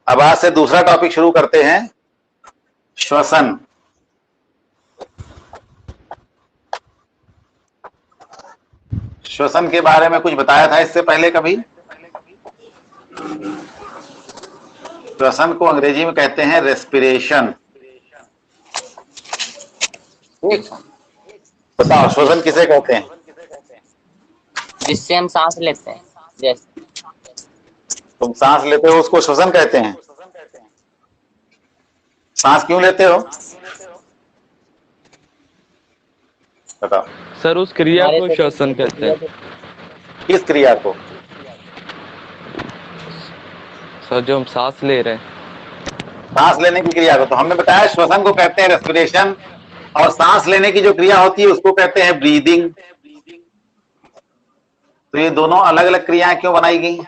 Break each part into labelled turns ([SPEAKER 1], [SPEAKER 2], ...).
[SPEAKER 1] अब आज से दूसरा टॉपिक शुरू करते हैं, श्वसन। श्वसन के बारे में कुछ बताया था इससे पहले कभी? श्वसन को अंग्रेजी में कहते हैं रेस्पिरेशन। ठीक, बताओ श्वसन किसे कहते हैं?
[SPEAKER 2] जिससे हम सांस लेते हैं। जैसे
[SPEAKER 1] तुम सांस लेते हो उसको श्वसन कहते हैं। सांस क्यों लेते हो बताओ?
[SPEAKER 3] सर उस क्रिया
[SPEAKER 2] हमारे
[SPEAKER 3] को
[SPEAKER 2] तो
[SPEAKER 3] श्वसन कहते हैं।
[SPEAKER 1] किस क्रिया को?
[SPEAKER 3] सर जो हम सांस ले रहे हैं।
[SPEAKER 1] सांस लेने की क्रिया को तो हमने बताया श्वसन को कहते हैं रेस्पिरेशन, और सांस लेने की जो क्रिया होती है उसको कहते हैं ब्रीदिंग। तो ये दोनों अलग अलग क्रियाएं क्यों बनाई गई?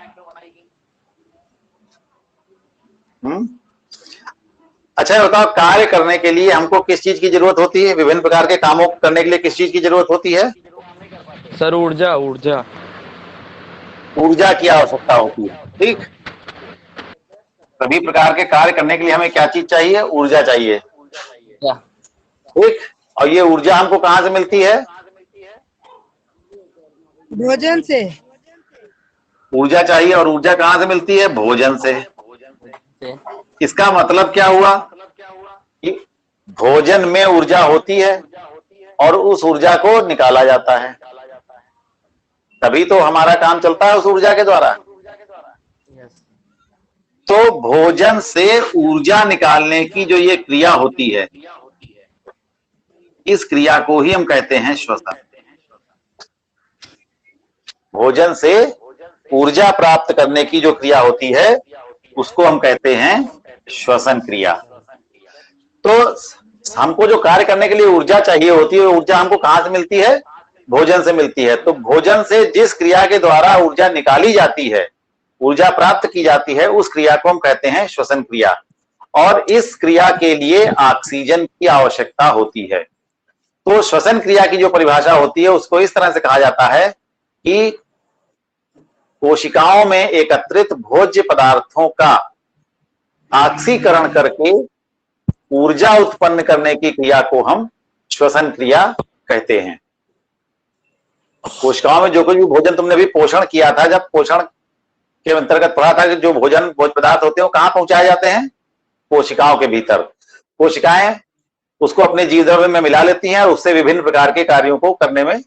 [SPEAKER 1] अच्छा बताओ, कार्य करने के लिए हमको किस चीज की जरूरत होती है? विभिन्न प्रकार के कामों को करने के लिए किस चीज की जरूरत होती है?
[SPEAKER 3] सर ऊर्जा ऊर्जा
[SPEAKER 1] ऊर्जा की आवश्यकता होती है। ठीक, सभी प्रकार के कार्य करने के लिए हमें क्या चीज चाहिए? ऊर्जा चाहिए।
[SPEAKER 2] क्या?
[SPEAKER 1] ठीक, और ये ऊर्जा हमको कहां से मिलती है?
[SPEAKER 4] भोजन से।
[SPEAKER 1] ऊर्जा चाहिए, और ऊर्जा कहां से मिलती है? भोजन से। इसका मतलब क्या हुआ कि भोजन में ऊर्जा होती है और उस ऊर्जा को निकाला जाता है, तभी तो हमारा काम चलता है उस ऊर्जा के द्वारा। तो भोजन से ऊर्जा निकालने की जो ये क्रिया होती है, इस क्रिया को ही हम कहते हैं श्वसन। भोजन से ऊर्जा प्राप्त करने की जो क्रिया होती है उसको हम कहते हैं श्वसन क्रिया। तो हमको जो कार्य करने के लिए ऊर्जा चाहिए होती है, ऊर्जा हमको कहां से मिलती है? भोजन से मिलती है। तो भोजन से जिस क्रिया के द्वारा ऊर्जा निकाली जाती है, ऊर्जा प्राप्त की जाती है, उस क्रिया को हम कहते हैं श्वसन क्रिया। और इस क्रिया के लिए ऑक्सीजन की आवश्यकता होती है। तो श्वसन क्रिया की जो परिभाषा होती है उसको इस तरह से कहा जाता है कि कोशिकाओं में एकत्रित भोज्य पदार्थों का ऑक्सीकरण करके ऊर्जा उत्पन्न करने की क्रिया को हम श्वसन क्रिया कहते हैं। कोशिकाओं में जो कुछ भी भोजन तुमने भी पोषण किया था, जब पोषण के अंतर्गत पढ़ा था कि जो भोजन भोज्य पदार्थ होते हैं वो कहां पहुंचाए जाते हैं? कोशिकाओं के भीतर। कोशिकाएं उसको अपने जीव द्रव्य में मिला लेती हैं और उससे विभिन्न प्रकार के कार्यों को करने में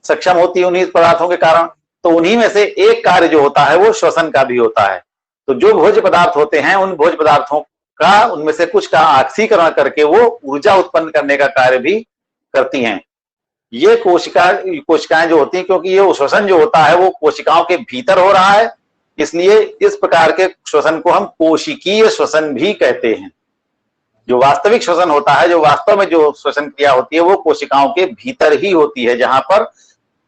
[SPEAKER 1] सक्षम होती है उन्हीं पदार्थों के कारण। तो उन्हीं में से एक कार्य जो होता है वो श्वसन का भी होता है। तो जो भोज्य पदार्थ होते हैं उन भोज्य पदार्थों का, उनमें से कुछ का ऑक्सीकरण करके वो ऊर्जा उत्पन्न करने का कार्य भी करती हैं। ये कोशिकाएं जो होती हैं, क्योंकि ये श्वसन जो होता है वो कोशिकाओं के भीतर हो रहा है, इसलिए इस प्रकार के श्वसन को हम कोशिकीय श्वसन भी कहते हैं। जो वास्तविक श्वसन होता है, जो वास्तव में जो श्वसन क्रिया होती है वो कोशिकाओं के भीतर ही होती है, जहां पर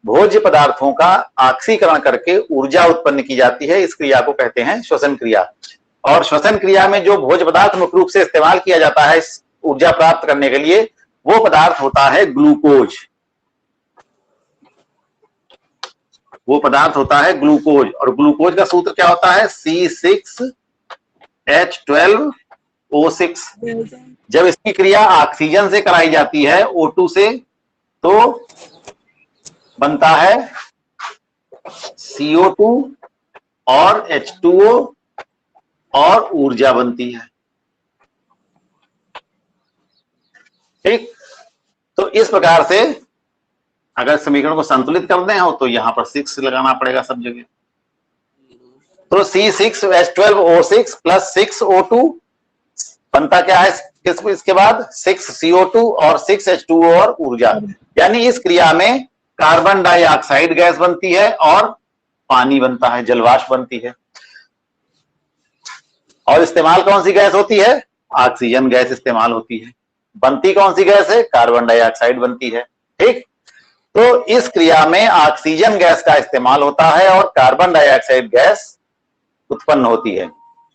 [SPEAKER 1] भोज्य पदार्थों का ऑक्सीकरण करके ऊर्जा उत्पन्न की जाती है। इस क्रिया को कहते हैं श्वसन क्रिया। और श्वसन क्रिया में जो भोज्य पदार्थ मुख्य रूप से इस्तेमाल किया जाता है इस ऊर्जा प्राप्त करने के लिए, वो पदार्थ होता है ग्लूकोज। वो पदार्थ होता है ग्लूकोज। और ग्लूकोज का सूत्र क्या होता है? C6H12O6। जब इसकी क्रिया ऑक्सीजन से कराई जाती है, O2 से, तो बनता है CO2 और H2O और ऊर्जा बनती है। ठीक, तो इस प्रकार से अगर समीकरण को संतुलित करना हो तो यहां पर 6 लगाना पड़ेगा सब जगह। तो C6H12O6 प्लस 6O2 बनता क्या है? इसके बाद 6CO2 और 6H2O और ऊर्जा। यानी इस क्रिया में कार्बन डाइऑक्साइड गैस बनती है और पानी बनता है, जलवाष्प बनती है। और इस्तेमाल कौन सी गैस होती है? ऑक्सीजन गैस इस्तेमाल होती है। बनती कौन सी गैस है? कार्बन डाइऑक्साइड बनती है। ठीक, तो इस क्रिया में ऑक्सीजन गैस का इस्तेमाल होता है और कार्बन डाइऑक्साइड गैस उत्पन्न होती है।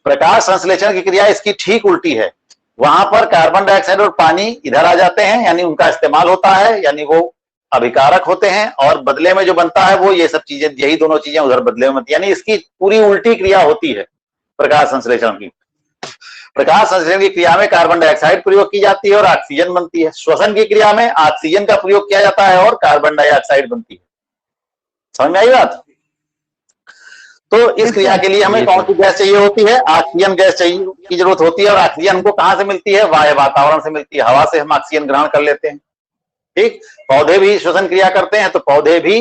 [SPEAKER 1] प्रकाश संश्लेषण की क्रिया इसकी ठीक उल्टी है। वहां पर कार्बन डाइऑक्साइड और पानी इधर आ जाते हैं, यानी उनका इस्तेमाल होता है, यानी वो अभिकारक होते हैं, और बदले में जो बनता है वो ये सब चीजें, यही दोनों चीजें उधर बदले में बनती है। यानी इसकी पूरी उल्टी क्रिया होती है। प्रकाश संश्लेषण की। प्रकाश संश्लेषण की क्रिया में कार्बन डाइऑक्साइड प्रयोग की जाती है और ऑक्सीजन बनती है। श्वसन की क्रिया में ऑक्सीजन का प्रयोग किया जाता है और कार्बन डाइऑक्साइड बनती है। समझ में आई बात? तो इस क्रिया के लिए हमें कौन सी गैस चाहिए होती है? ऑक्सीजन गैस चाहिए की जरूरत होती है। और ऑक्सीजन हमको कहां से मिलती है? बाह्य वातावरण से मिलती है। हवा से हम ऑक्सीजन ग्रहण कर लेते हैं। ठीक, पौधे भी श्वसन क्रिया करते हैं तो पौधे भी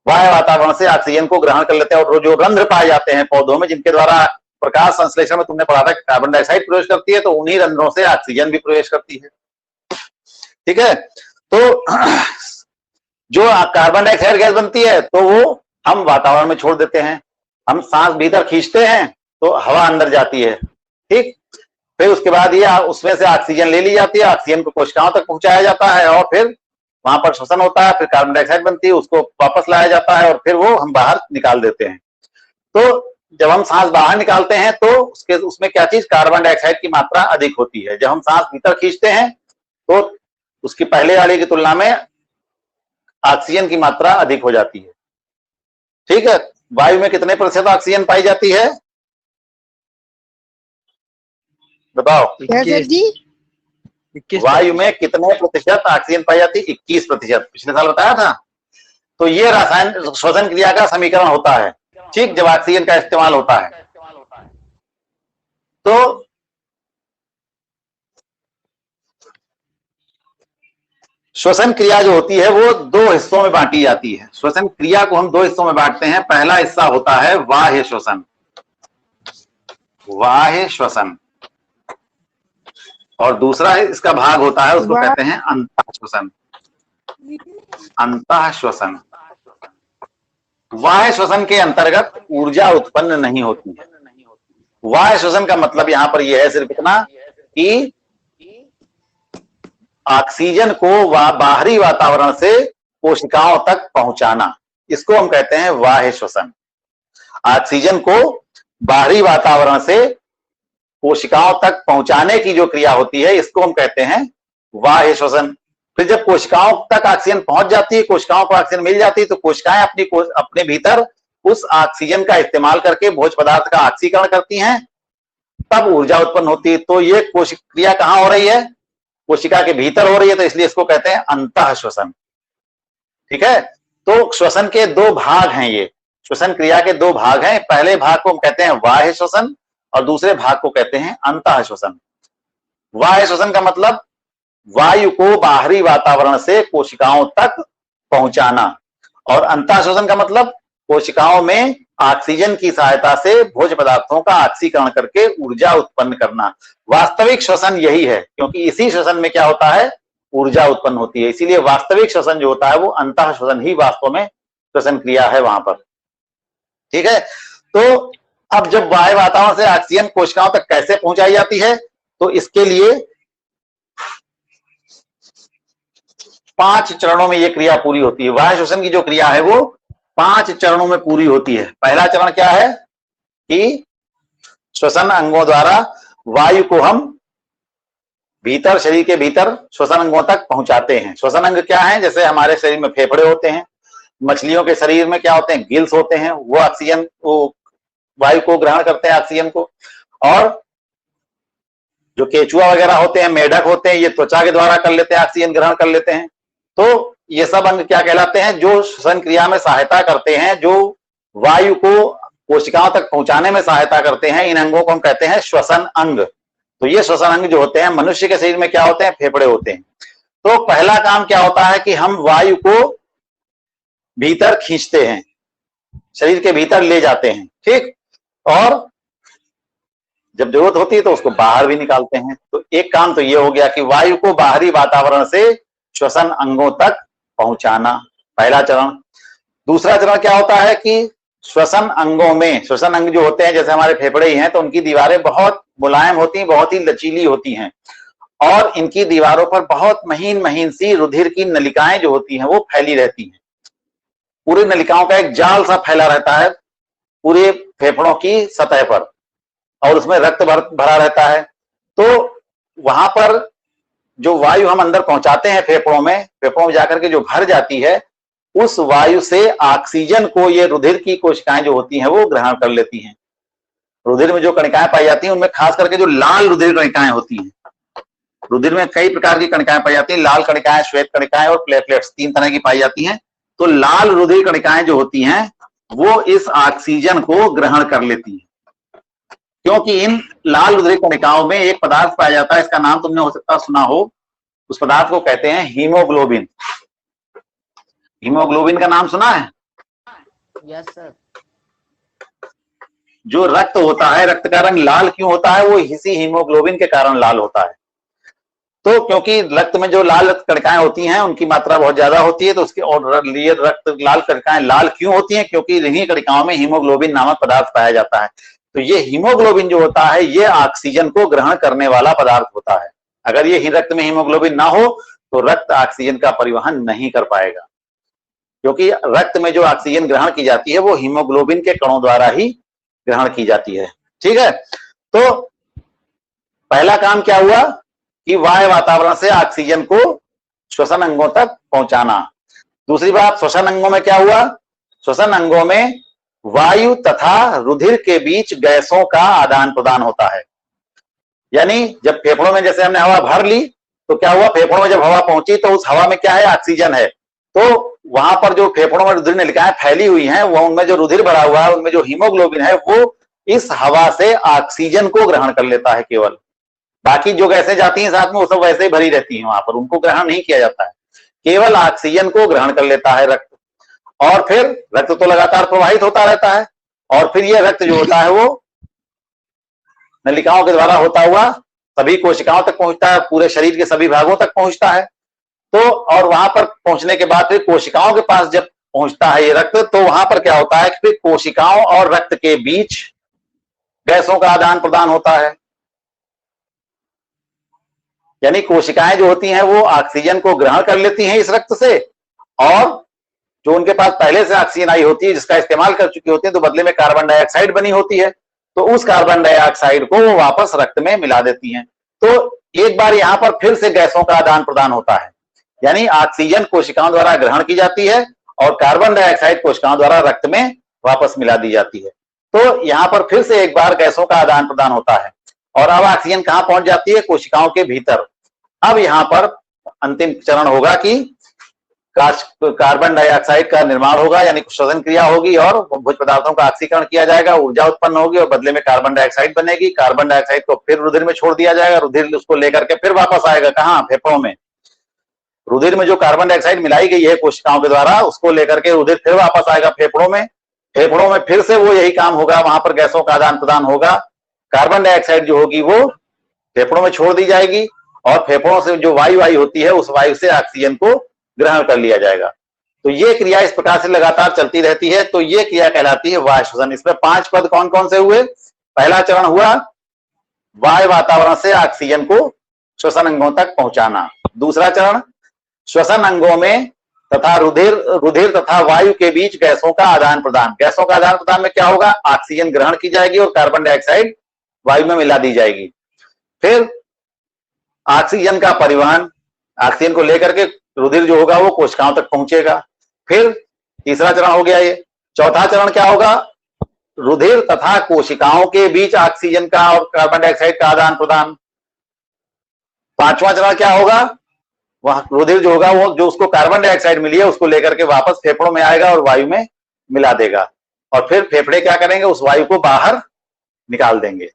[SPEAKER 1] बाह्य वातावरण से ऑक्सीजन को ग्रहण कर लेते हैं। और जो रंध्र पाए जाते हैं पौधों में, जिनके द्वारा प्रकाश संश्लेषण में तुमने पढ़ा था कि कार्बन डाइऑक्साइड प्रवेश करती है, तो उन्हीं रंध्रों से ऑक्सीजन भी प्रवेश करती है। ठीक है, तो जो कार्बन डाइऑक्साइड गैस बनती है तो वो हम वातावरण में छोड़ देते हैं। हम सांस भीतर खींचते हैं तो हवा अंदर जाती है। ठीक, फिर उसके बाद ये उसमें से ऑक्सीजन ले ली जाती है, ऑक्सीजन को कोशिकाओं तक पहुंचाया जाता है और फिर वहां पर श्वसन होता है, फिर कार्बन डाइऑक्साइड बनती है, उसको वापस लाया जाता है और फिर वो हम बाहर निकाल देते हैं। तो जब हम सांस बाहर निकालते हैं तो उसमें क्या चीज, कार्बन डाइऑक्साइड की मात्रा अधिक होती है। जब हम सांस भीतर खींचते हैं तो उसकी पहले वाले की तुलना में ऑक्सीजन की मात्रा अधिक हो जाती है। ठीक है, वायु में कितने प्रतिशत ऑक्सीजन पाई जाती है बताओ? वायु में कितने प्रतिशत ऑक्सीजन पाई जाती है? 21%। पिछले साल बताया था। तो ये रासायन श्वसन क्रिया का समीकरण होता है। ठीक, जब ऑक्सीजन का इस्तेमाल होता है तो श्वसन क्रिया जो होती है वो दो हिस्सों में बांटी जाती है। श्वसन क्रिया को हम दो हिस्सों में बांटते हैं। पहला हिस्सा होता है बाह्य श्वसन, बाह्य श्वसन, और दूसरा इसका भाग होता है, उसको कहते हैं अंतः श्वसन, अंतः श्वसन। बाह्य श्वसन के अंतर्गत ऊर्जा उत्पन्न नहीं होती है। बाह्य श्वसन का मतलब यहां पर यह है सिर्फ इतना कि ऑक्सीजन को बाहरी वातावरण से कोशिकाओं तक पहुंचाना, इसको हम कहते हैं बाह्य श्वसन। ऑक्सीजन को बाहरी वातावरण से कोशिकाओं तक पहुंचाने की जो क्रिया होती है, इसको हम कहते हैं बाह्य श्वसन। फिर जब कोशिकाओं तक ऑक्सीजन पहुंच जाती है, कोशिकाओं को ऑक्सीजन मिल जाती है, तो कोशिकाएं अपने भीतर उस ऑक्सीजन का इस्तेमाल करके भोज्य पदार्थ का ऑक्सीकरण करती हैं, तब ऊर्जा उत्पन्न होती है। तो ये कोशिका क्रिया कहां हो रही है? कोशिका के भीतर हो रही है, तो इसलिए इसको कहते हैं अंतः श्वसन। ठीक है, तो श्वसन के दो भाग हैं। ये श्वसन क्रिया के दो भाग हैं। पहले भाग को हम कहते हैं बाह्य श्वसन और दूसरे भाग को कहते हैं अंतः श्वसन। बाह्य श्वसन का मतलब वायु को बाहरी वातावरण से कोशिकाओं तक पहुंचाना, और अंतः श्वसन का मतलब कोशिकाओं में ऑक्सीजन की सहायता से भोज्य पदार्थों का ऑक्सीकरण करके ऊर्जा उत्पन्न करना। वास्तविक श्वसन यही है, क्योंकि इसी श्वसन में क्या होता है? ऊर्जा उत्पन्न होती है। इसीलिए वास्तविक श्वसन जो होता है वो अंतः श्वसन ही वास्तव में श्वसन क्रिया है वहां पर। ठीक है, तो अब जब बाह्य वातावरण से ऑक्सीजन कोशिकाओं तक कैसे पहुंचाई जाती है, तो इसके लिए 5 चरणों में यह क्रिया पूरी होती है। बाह्य श्वसन की जो क्रिया है वो 5 चरणों में पूरी होती है। पहला चरण क्या है कि श्वसन अंगों द्वारा वायु को हम भीतर, शरीर के भीतर श्वसन अंगों तक पहुंचाते हैं। श्वसन अंग क्या है? जैसे हमारे शरीर में फेफड़े होते हैं, मछलियों के शरीर में क्या होते हैं? गिल्स होते हैं, वो ऑक्सीजन, वो वायु को ग्रहण करते हैं, ऑक्सीजन को। और जो केचुआ वगैरह होते हैं, मेढक होते हैं, ये त्वचा के द्वारा कर लेते हैं, ऑक्सीजन ग्रहण कर लेते हैं। तो ये सब अंग क्या कहलाते हैं? जो श्वसन क्रिया में सहायता करते हैं, जो वायु को कोशिकाओं तक पहुंचाने में सहायता करते हैं। इन अंगों को हम कहते हैं श्वसन अंग। तो ये श्वसन अंग जो होते हैं, मनुष्य के शरीर में क्या होते हैं? फेफड़े होते हैं। तो पहला काम क्या होता है कि हम वायु को भीतर खींचते हैं, शरीर के भीतर ले जाते हैं। ठीक, और जब जरूरत होती है तो उसको बाहर भी निकालते हैं। तो एक काम तो ये हो गया कि वायु को बाहरी वातावरण से श्वसन अंगों तक पहुंचाना, पहला चरण। दूसरा चरण क्या होता है कि श्वसन अंगों में, श्वसन अंग जो होते हैं जैसे हमारे फेफड़े ही हैं, तो उनकी दीवारें बहुत मुलायम होती हैं, बहुत ही लचीली होती हैं, और इनकी दीवारों पर बहुत महीन महीन सी रुधिर की नलिकाएं जो होती हैं वो फैली रहती हैं। पूरी नलिकाओं का एक जाल सा फैला रहता है पूरे फेफड़ों की सतह पर, और उसमें रक्त भरा रहता है। तो वहां पर जो वायु हम अंदर पहुंचाते हैं फेफड़ों में जाकर के जो भर जाती है, उस वायु से ऑक्सीजन को ये रुधिर की कोशिकाएं जो होती हैं वो ग्रहण कर लेती हैं। रुधिर में जो कणिकाएं पाई जाती हैं उनमें खास करके जो लाल रुधिर कणिकाएं होती हैं, रुधिर में कई प्रकार की कणिकाएं पाई जाती हैं, लाल कणिकाएं, श्वेत कणिकाएं और प्लेटलेट्स, 3 तरह की पाई जाती हैं। तो लाल रुधिर कणिकाएं जो होती हैं वो इस ऑक्सीजन को ग्रहण कर लेती हैं, क्योंकि इन लाल रुधिर कणिकाओं में एक पदार्थ पाया जाता है, इसका नाम तुमने हो सकता सुना हो, उस पदार्थ को कहते हैं हीमोग्लोबिन। हीमोग्लोबिन का नाम सुना है?
[SPEAKER 2] Yes sir.
[SPEAKER 1] जो रक्त होता है, रक्त का रंग लाल क्यों होता है? वो इसी हीमोग्लोबिन के कारण लाल होता है। तो क्योंकि रक्त में जो लाल कणिकाएं होती हैं उनकी मात्रा बहुत ज्यादा होती है, तो उसके और लिए रक्त लाल कणिकाएं लाल क्यों होती हैं? क्योंकि इन्हीं कणिकाओं में हीमोग्लोबिन नामक पदार्थ पाया जाता है। तो ये हीमोग्लोबिन जो होता है ये ऑक्सीजन को ग्रहण करने वाला पदार्थ होता है। अगर ये रक्त में हीमोग्लोबिन ना हो तो रक्त ऑक्सीजन का परिवहन नहीं कर पाएगा, क्योंकि रक्त में जो ऑक्सीजन ग्रहण की जाती है वो हीमोग्लोबिन के कणों द्वारा ही ग्रहण की जाती है। ठीक है, तो पहला काम क्या हुआ कि बाह्य वातावरण से ऑक्सीजन को श्वसन अंगों तक पहुंचाना। दूसरी बात, श्वसन अंगों में क्या हुआ? श्वसन अंगों में वायु तथा रुधिर के बीच गैसों का आदान प्रदान होता है। यानी जब फेफड़ों में जैसे हमने हवा भर ली तो क्या हुआ, फेफड़ों में जब हवा पहुंची तो उस हवा में क्या है? ऑक्सीजन है। तो वहां पर जो फेफड़ों में रुधिर नलिकाएं फैली हुई हैं वो उनमें जो रुधिर भरा हुआ है उनमें जो हीमोग्लोबिन है वो इस हवा से ऑक्सीजन को ग्रहण कर लेता है केवल। बाकी जो गैसें जाती हैं साथ में वो सब वैसे ही भरी रहती हैं वहां पर, उनको ग्रहण नहीं किया जाता है, केवल ऑक्सीजन को ग्रहण कर लेता है रक्त। और फिर रक्त तो लगातार प्रवाहित होता रहता है और फिर ये रक्त जो होता है वो नलिकाओं के द्वारा होता हुआ सभी कोशिकाओं तक पहुंचता है, पूरे शरीर के सभी भागों तक पहुंचता है। तो और वहां पर पहुंचने के बाद फिर कोशिकाओं के पास जब पहुंचता है ये रक्त तो वहां पर क्या होता है कि फिर कोशिकाओं और रक्त के बीच गैसों का आदान प्रदान होता है। यानी कोशिकाएं जो होती हैं वो ऑक्सीजन को ग्रहण कर लेती हैं इस रक्त से, और जो उनके पास पहले से ऑक्सीजन आई होती है जिसका इस्तेमाल कर चुकी होती है तो बदले में कार्बन डाइऑक्साइड बनी होती है, तो उस कार्बन डाइऑक्साइड को वो वापस रक्त में मिला देती हैं। तो एक बार यहां पर फिर से गैसों का आदान प्रदान होता है, यानी ऑक्सीजन कोशिकाओं द्वारा ग्रहण की जाती है और कार्बन डाइऑक्साइड कोशिकाओं द्वारा रक्त में वापस मिला दी जाती है। तो यहां पर फिर से एक बार गैसों का आदान प्रदान होता है और अब ऑक्सीजन कहां पहुंच जाती है? कोशिकाओं के भीतर। अब यहां पर अंतिम चरण होगा कि कार्बन डाइऑक्साइड का निर्माण होगा, यानी श्वसन क्रिया होगी और भोज्य पदार्थों का ऑक्सीकरण किया जाएगा, ऊर्जा उत्पन्न होगी और बदले में कार्बन डाइऑक्साइड बनेगी। कार्बन डाइऑक्साइड को फिर रुधिर में छोड़ दिया जाएगा, रुधिर उसको लेकर के फिर वापस आएगा कहां? फेफड़ों में। रुधिर में जो कार्बन डाइऑक्साइड मिलाई गई है कोशिकाओं के द्वारा उसको लेकर के रुधिर फिर वापस आएगा फेफड़ों में। फेफड़ों में फिर से वो यही काम होगा, वहां पर गैसों का आदान प्रदान होगा। कार्बन डाइऑक्साइड जो होगी वो फेफड़ों में छोड़ दी जाएगी और फेफड़ों से जो वायु आई होती है उस वायु से ऑक्सीजन को ग्रहण कर लिया जाएगा। तो ये क्रिया इस प्रकार से लगातार चलती रहती है। तो ये क्रिया कहलाती है वायु श्वसन। इसमें 5 पद कौन कौन से हुए? पहला चरण हुआ वायु वातावरण से ऑक्सीजन को श्वसन अंगों तक पहुंचाना। दूसरा चरण श्वसन अंगों में तथा रुधिर तथा वायु के बीच गैसों का आदान प्रदान। गैसों का आदान प्रदान में क्या होगा? ऑक्सीजन ग्रहण की जाएगी और कार्बन डाइऑक्साइड वायु में मिला दी जाएगी। फिर ऑक्सीजन का परिवहन, ऑक्सीजन को लेकर के रुधिर जो होगा वो कोशिकाओं तक पहुंचेगा। फिर तीसरा चरण हो गया ये। चौथा चरण क्या होगा? रुधिर तथा कोशिकाओं के बीच ऑक्सीजन का और कार्बन डाइऑक्साइड का आदान प्रदान। पांचवा चरण क्या होगा? वह रुधिर जो होगा वो जो उसको कार्बन डाइऑक्साइड मिली है उसको लेकर के वापस फेफड़ों में आएगा और वायु में मिला देगा और फिर फेफड़े क्या करेंगे? उस वायु को बाहर निकाल देंगे।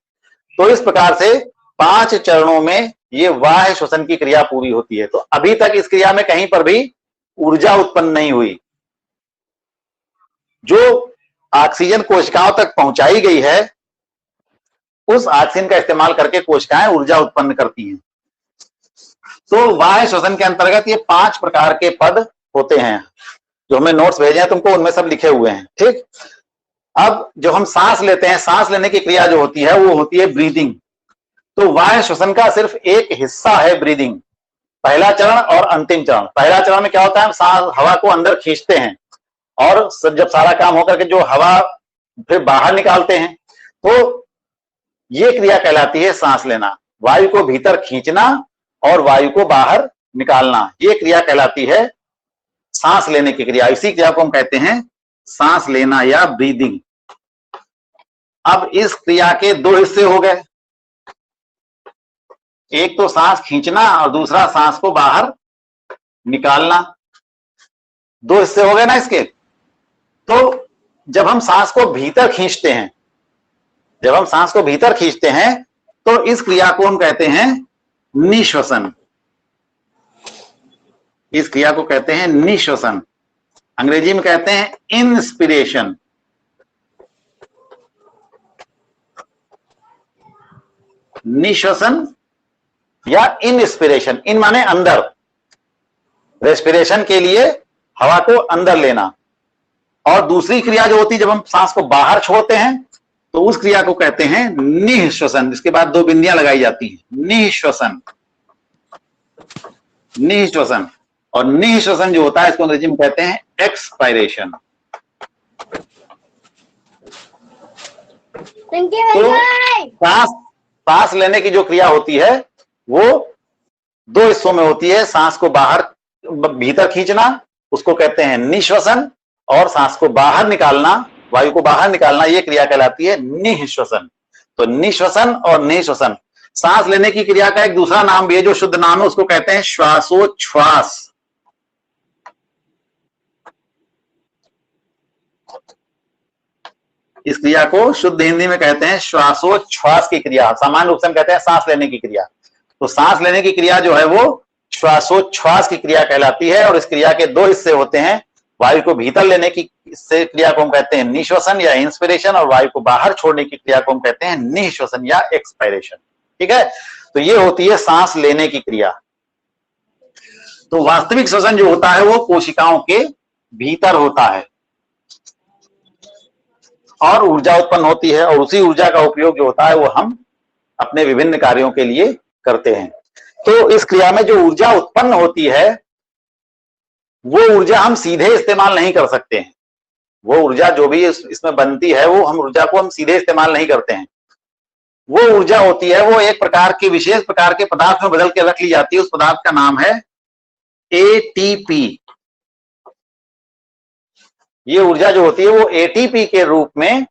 [SPEAKER 1] तो इस प्रकार से 5 चरणों में ये बाह्य श्वसन की क्रिया पूरी होती है। तो अभी तक इस क्रिया में कहीं पर भी ऊर्जा उत्पन्न नहीं हुई। जो ऑक्सीजन कोशिकाओं तक पहुंचाई गई है उस ऑक्सीजन का इस्तेमाल करके कोशिकाएं ऊर्जा उत्पन्न करती हैं। तो बाह्य श्वसन के अंतर्गत ये 5 प्रकार के पद होते हैं। जो हमें नोट्स भेजे हैं तुमको उनमें सब लिखे हुए हैं। ठीक, अब जो हम सांस लेते हैं, सांस लेने की क्रिया जो होती है वो होती है ब्रीदिंग। तो बाह्य श्वसन का सिर्फ एक हिस्सा है ब्रीदिंग, पहला चरण और अंतिम चरण। पहला चरण में क्या होता है? सांस हवा को अंदर खींचते हैं और जब सारा काम होकर के जो हवा फिर बाहर निकालते हैं, तो ये क्रिया कहलाती है सांस लेना। वायु को भीतर खींचना और वायु को बाहर निकालना, ये क्रिया कहलाती है सांस लेने की क्रिया। इसी क्रिया को हम कहते हैं सांस लेना या ब्रीदिंग। अब इस क्रिया के दो हिस्से हो गए, एक तो सांस खींचना और दूसरा सांस को बाहर निकालना। दो हिस्से हो गए ना इसके। तो जब हम सांस को भीतर खींचते हैं, जब हम सांस को भीतर खींचते हैं तो इस क्रिया को हम कहते हैं निश्वसन। इस क्रिया को कहते हैं निश्वसन। अंग्रेजी में कहते हैं इंस्पिरेशन। निश्वसन या इंस्पिरेशन। इन माने अंदर, रेस्पिरेशन के लिए हवा को अंदर लेना। और दूसरी क्रिया जो होती है जब हम सांस को बाहर छोड़ते हैं तो उस क्रिया को कहते हैं निःश्वसन। इसके बाद दो बिंदियां लगाई जाती हैं, निःश्वसन, निःश्वसन। और निःश्वसन जो होता है इसको अंग्रेजी में कहते हैं एक्सपायरेशन। तो सांस लेने की जो क्रिया होती है वो दो हिस्सों में होती है। सांस को बाहर भीतर खींचना उसको कहते हैं निःश्वसन, और सांस को बाहर निकालना, वायु को बाहर निकालना, ये क्रिया कहलाती है निःश्वसन। तो निःश्वसन और निःश्वसन। सांस लेने की क्रिया का एक दूसरा नाम भी है जो शुद्ध नाम है, उसको कहते हैं श्वासोच्छ्वास। इस क्रिया को शुद्ध हिंदी में कहते हैं श्वासोच्छ्वास की क्रिया। सामान्य रूप से हम कहते हैं सांस लेने की क्रिया। तो सांस लेने की क्रिया जो है वो श्वासोच्छ्वास की क्रिया कहलाती है। और इस क्रिया के दो हिस्से होते हैं, वायु को भीतर लेने की क्रिया को हम कहते हैं निश्वसन या इंस्पिरेशन, और वायु को बाहर छोड़ने की क्रिया को हम कहते हैं निःश्वसन या एक्सपायरेशन। ठीक है, तो ये होती है सांस लेने की क्रिया। तो वास्तविक श्वसन जो होता है वो कोशिकाओं के भीतर होता है और ऊर्जा उत्पन्न होती है, और उसी ऊर्जा का उपयोग जो होता है वो हम अपने विभिन्न कार्यों के लिए करते हैं। तो इस क्रिया में जो ऊर्जा उत्पन्न होती है वो ऊर्जा हम सीधे इस्तेमाल नहीं कर सकते हैं। वो ऊर्जा जो भी इसमें बनती है वो हम ऊर्जा को हम सीधे इस्तेमाल नहीं करते हैं। वो ऊर्जा होती है वो एक प्रकार की विशेष प्रकार के पदार्थ में बदल के रख ली जाती है। उस पदार्थ का नाम है एटीपी। ये ऊर्जा जो होती है वो एटीपी के रूप में,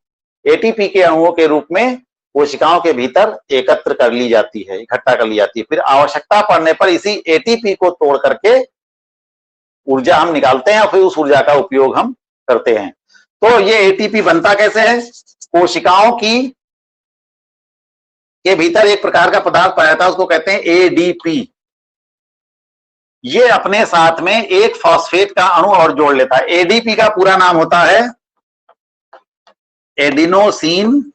[SPEAKER 1] एटीपी के अणुओं के रूप में कोशिकाओं के भीतर एकत्र कर ली जाती है, इकट्ठा कर ली जाती है। फिर आवश्यकता पड़ने पर इसी एटीपी को तोड़ करके ऊर्जा हम निकालते हैं और फिर उस ऊर्जा का उपयोग हम करते हैं। तो ये एटीपी बनता कैसे है? कोशिकाओं के भीतर एक प्रकार का पदार्थ पाया जाता है, उसको कहते हैं एडीपी। ये अपने साथ में एक फॉस्फेट का अणु और जोड़ लेता है। एडीपी का पूरा नाम होता है एडिनोसिन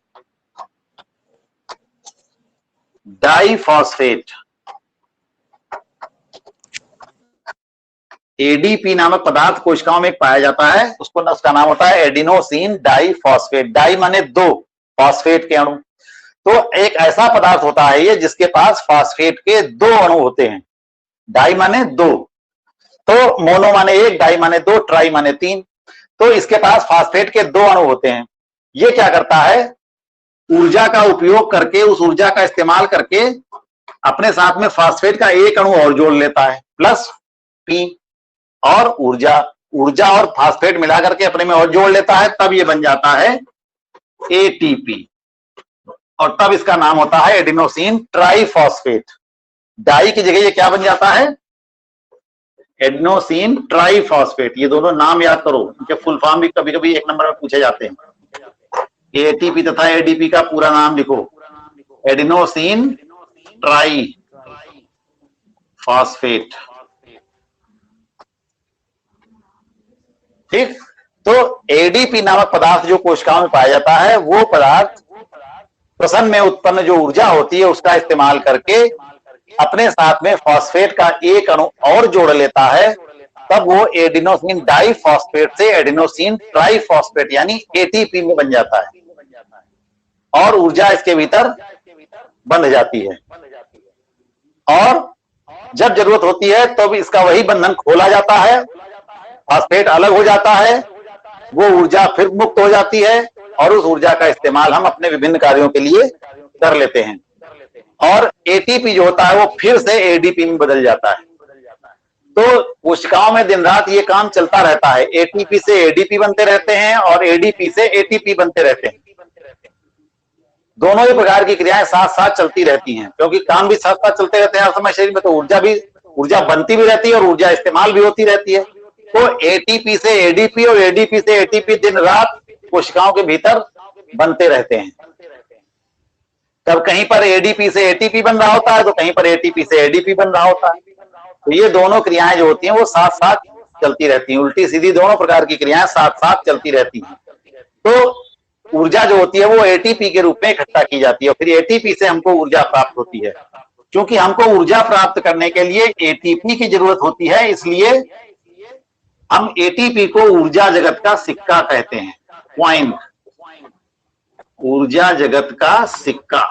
[SPEAKER 1] डाइफॉस्फेट। एडीपी नामक पदार्थ कोशिकाओं में पाया जाता है, उसका नाम होता है एडिनोसिन डाइफॉस्फेट। डाई माने दो, फॉस्फेट के अणु। तो एक ऐसा पदार्थ होता है ये जिसके पास फॉस्फेट के दो अणु होते हैं। डाई माने दो, तो मोनो माने एक, डाई माने दो, ट्राई माने तीन। तो इसके पास फॉस्फेट के दो अणु होते हैं। ये क्या करता है? ऊर्जा का उपयोग करके, उस ऊर्जा का इस्तेमाल करके अपने साथ में फॉस्फेट का एक अणु और जोड़ लेता है, प्लस पी, और ऊर्जा और फॉस्फेट मिलाकर के अपने में और जोड़ लेता है, तब ये बन जाता है एटीपी। और तब इसका नाम होता है एडिनोसिन ट्राइफॉस्फेट। डाई की जगह ये क्या बन जाता है? Adenosine triphosphate. ये दोनों नाम याद करो, इनके फुल फॉर्म भी कभी कभी एक नंबर में पूछे जाते हैं। एटीपी तथा एडीपी का पूरा नाम लिखो, एडिनोसिन ट्राई फॉस्फेट। ठीक, तो एडीपी नामक पदार्थ जो कोशिकाओं में पाया जाता है वो पदार्थ श्वसन में उत्पन्न जो ऊर्जा होती है उसका इस्तेमाल करके अपने साथ में फॉस्फेट का एक अणु और जोड़ लेता है, तब वो एडिनोसिन डाइफॉस्फेट से एडिनोसिन ट्राइफॉस्फेट यानी एटीपी में बन जाता है और ऊर्जा इसके भीतर बंध जाती है। और जब जरूरत होती है तब इसका वही बंधन खोला जाता है, फॉस्फेट अलग हो जाता है, वो ऊर्जा फिर मुक्त हो जाती है और उस ऊर्जा का इस्तेमाल हम अपने विभिन्न कार्यों के लिए कर लेते हैं। और एटीपी जो होता है वो फिर से एडीपी में बदल जाता है। तो कोशिकाओं में दिन रात ये काम चलता रहता है, एटीपी से एडीपी बनते रहते हैं और एडीपी से एटीपी बनते रहते हैं। दोनों ही प्रकार की क्रियाएं साथ साथ चलती रहती हैं, क्योंकि काम भी साथ साथ चलते रहते हैं हर समय शरीर में, तो ऊर्जा बनती भी रहती है और ऊर्जा इस्तेमाल भी होती रहती है। तो एटीपी से एडीपी और एडीपी से एटीपी दिन रात कोशिकाओं के भीतर बनते रहते हैं। तब कहीं पर एडीपी से एटीपी बन रहा होता है तो कहीं पर एटीपी से एडीपी बन रहा होता है। तो ये दोनों क्रियाएं जो होती हैं वो साथ साथ चलती रहती हैं, उल्टी सीधी दोनों प्रकार की क्रियाएं साथ साथ चलती रहती हैं। तो ऊर्जा जो होती है वो एटीपी के रूप में इकट्ठा की जाती है और फिर एटीपी से हमको ऊर्जा प्राप्त होती है। क्योंकि हमको ऊर्जा प्राप्त करने के लिए एटीपी की जरूरत होती है, इसलिए हम एटीपी को ऊर्जा जगत का सिक्का कहते हैं, क्वाइन, ऊर्जा जगत का सिक्का।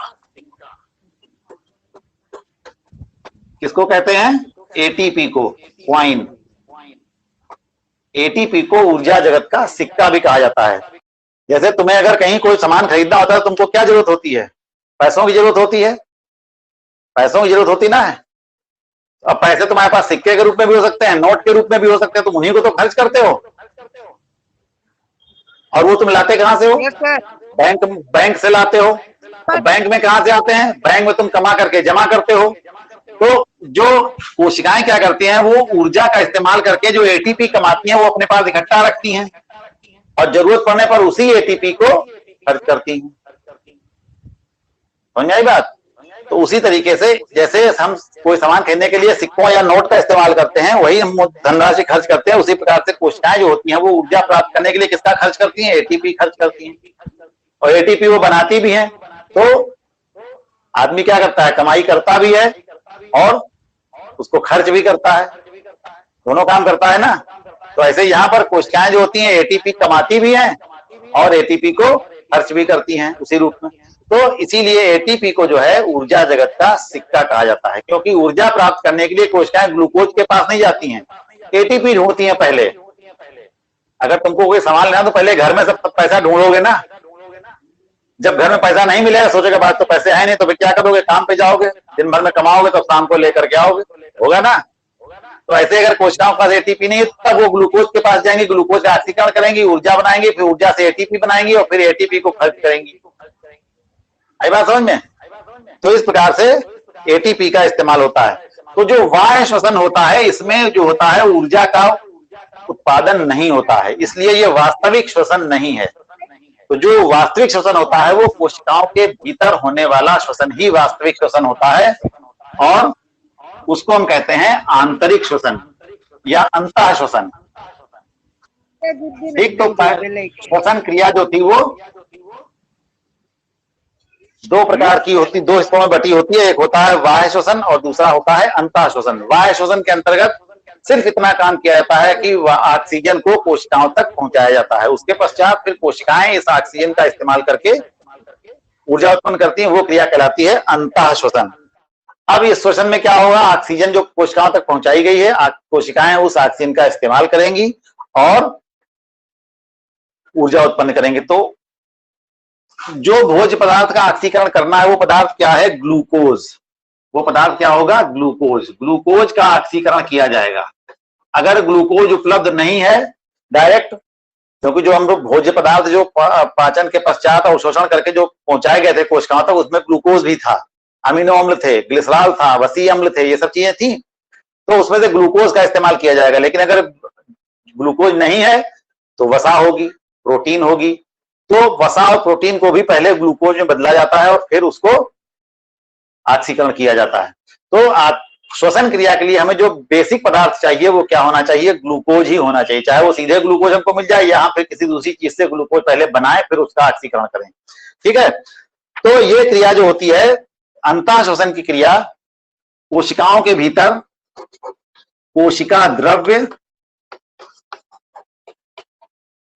[SPEAKER 1] किसको कहते हैं? एटीपी को क्वाइन। एटीपी को ऊर्जा जगत का सिक्का भी कहा जाता है। जैसे तुम्हें अगर कहीं कोई सामान खरीदना होता है, तुमको क्या जरूरत होती है? पैसों की जरूरत होती है, पैसों की जरूरत होती ना है। अब पैसे तुम्हारे पास सिक्के के रूप में भी हो सकते हैं, नोट के रूप में भी हो सकते हैं, तुम उन्हीं को तो खर्च करते हो। और वो तुम लाते कहां से हो? बैंक से लाते हो। तो बैंक में कहां से आते हैं? बैंक में तुम कमा करके जमा करते हो। तो जो कोशिकाएं क्या करती हैं, वो ऊर्जा का इस्तेमाल करके जो एटीपी कमाती हैं वो अपने पास इकट्ठा रखती हैं और जरूरत पड़ने पर उसी एटीपी को खर्च करती हैं। समझ आई बात? तो उसी तरीके से जैसे हम कोई सामान खरीदने के लिए सिक्कों या नोट का इस्तेमाल करते हैं, वही हम धनराशि खर्च करते हैं, उसी प्रकार से कोशिकाएं जो होती हैं वो ऊर्जा प्राप्त करने के लिए किसका खर्च करती हैं? एटीपी खर्च करती हैं। और एटीपी वो बनाती भी हैं। तो आदमी क्या करता है? कमाई करता भी है और उसको खर्च भी करता है, दोनों काम करता है ना। तो ऐसे यहाँ पर कोशिकाएं जो होती हैं एटीपी कमाती भी हैं और एटीपी को खर्च भी करती हैं उसी रूप में। तो इसीलिए एटीपी को जो है ऊर्जा जगत का सिक्का कहा जाता है, क्योंकि ऊर्जा प्राप्त करने के लिए कोशिकाएं ग्लूकोज के पास नहीं जाती हैं, एटीपी ढूंढती हैं पहले। अगर तुमको कोई सामान लेना तो पहले घर में सब पैसा ढूंढोगे ना। जब घर में पैसा नहीं मिलेगा, सोचेगा बात तो पैसे है नहीं, तो फिर क्या करोगे? काम पे जाओगे, दिन भर में कमाओगे तो शाम को लेकर के आओगे, होगा ना। तो ऐसे अगर कोशिकाओं के पास एटीपी नहीं है तब वो ग्लूकोज के पास जाएंगे, ग्लूकोज का ऑक्सीकरण करेंगी, ऊर्जा बनाएंगी, फिर ऊर्जा से एटीपी बनाएंगी और फिर एटीपी को खर्च करेंगी। आई बात समझ में? तो इस प्रकार से एटीपी का इस्तेमाल होता है। तो जो बाह्य श्वसन होता है, इसमें जो होता है ऊर्जा का उत्पादन नहीं होता है, इसलिए ये वास्तविक श्वसन नहीं है। तो जो वास्तविक श्वसन होता है वो कोशिकाओं के भीतर होने वाला श्वसन ही वास्तविक श्वसन होता है और उसको हम कहते हैं आंतरिक श्वसन या अंतः श्वसन। ठीक, तो श्वसन क्रिया जो थी वो दो प्रकार की होती, दो हिस्सों में बटी होती है। एक होता है बाह्य श्वसन और दूसरा होता है अंतः श्वसन। बाह्य श्वसन के अंतर्गत सिर्फ इतना काम किया जाता है कि ऑक्सीजन को कोशिकाओं तक पहुंचाया जाता है, उसके पश्चात फिर कोशिकाएं इस ऑक्सीजन का इस्तेमाल करके ऊर्जा उत्पन्न करती हैं, वो क्रिया कहलाती है अंतः श्वसन। अब इस श्वसन में क्या होगा? ऑक्सीजन जो कोशिकाओं तक पहुंचाई गई है, कोशिकाएं उस ऑक्सीजन का इस्तेमाल करेंगी और ऊर्जा उत्पन्न करेंगे। तो जो भोज्य पदार्थ का ऑक्सीकरण करना है वो पदार्थ क्या है? ग्लूकोज। वो पदार्थ क्या होगा? ग्लूकोज। ग्लूकोज का ऑक्सीकरण किया जाएगा। अगर ग्लूकोज उपलब्ध नहीं है डायरेक्ट, क्योंकि जो हम लोग भोज्य पदार्थ जो पाचन के पश्चात अवशोषण करके जो पहुंचाए गए थे कोशिकाओं तक, उसमें ग्लूकोज भी था, अमीनो अम्ल थे, ग्लिसरॉल था, वसी अम्ल थे, ये सब चीजें थी, तो उसमें से ग्लूकोज का इस्तेमाल किया जाएगा। लेकिन अगर ग्लूकोज नहीं है तो वसा होगी, प्रोटीन होगी। तो वसा और प्रोटीन को भी पहले ग्लूकोज में बदला जाता है और फिर उसको ऑक्सीकरण किया जाता है। तो श्वसन क्रिया के लिए हमें जो बेसिक पदार्थ चाहिए वो क्या होना चाहिए? ग्लूकोज ही होना चाहिए। चाहे वो सीधे ग्लूकोज हमको मिल जाए या फिर किसी दूसरी चीज से ग्लूकोज पहले बनाए फिर उसका ऑक्सीकरण करें। ठीक है, तो ये क्रिया जो होती है अंतः श्वसन की क्रिया, कोशिकाओं के भीतर कोशिका द्रव्य,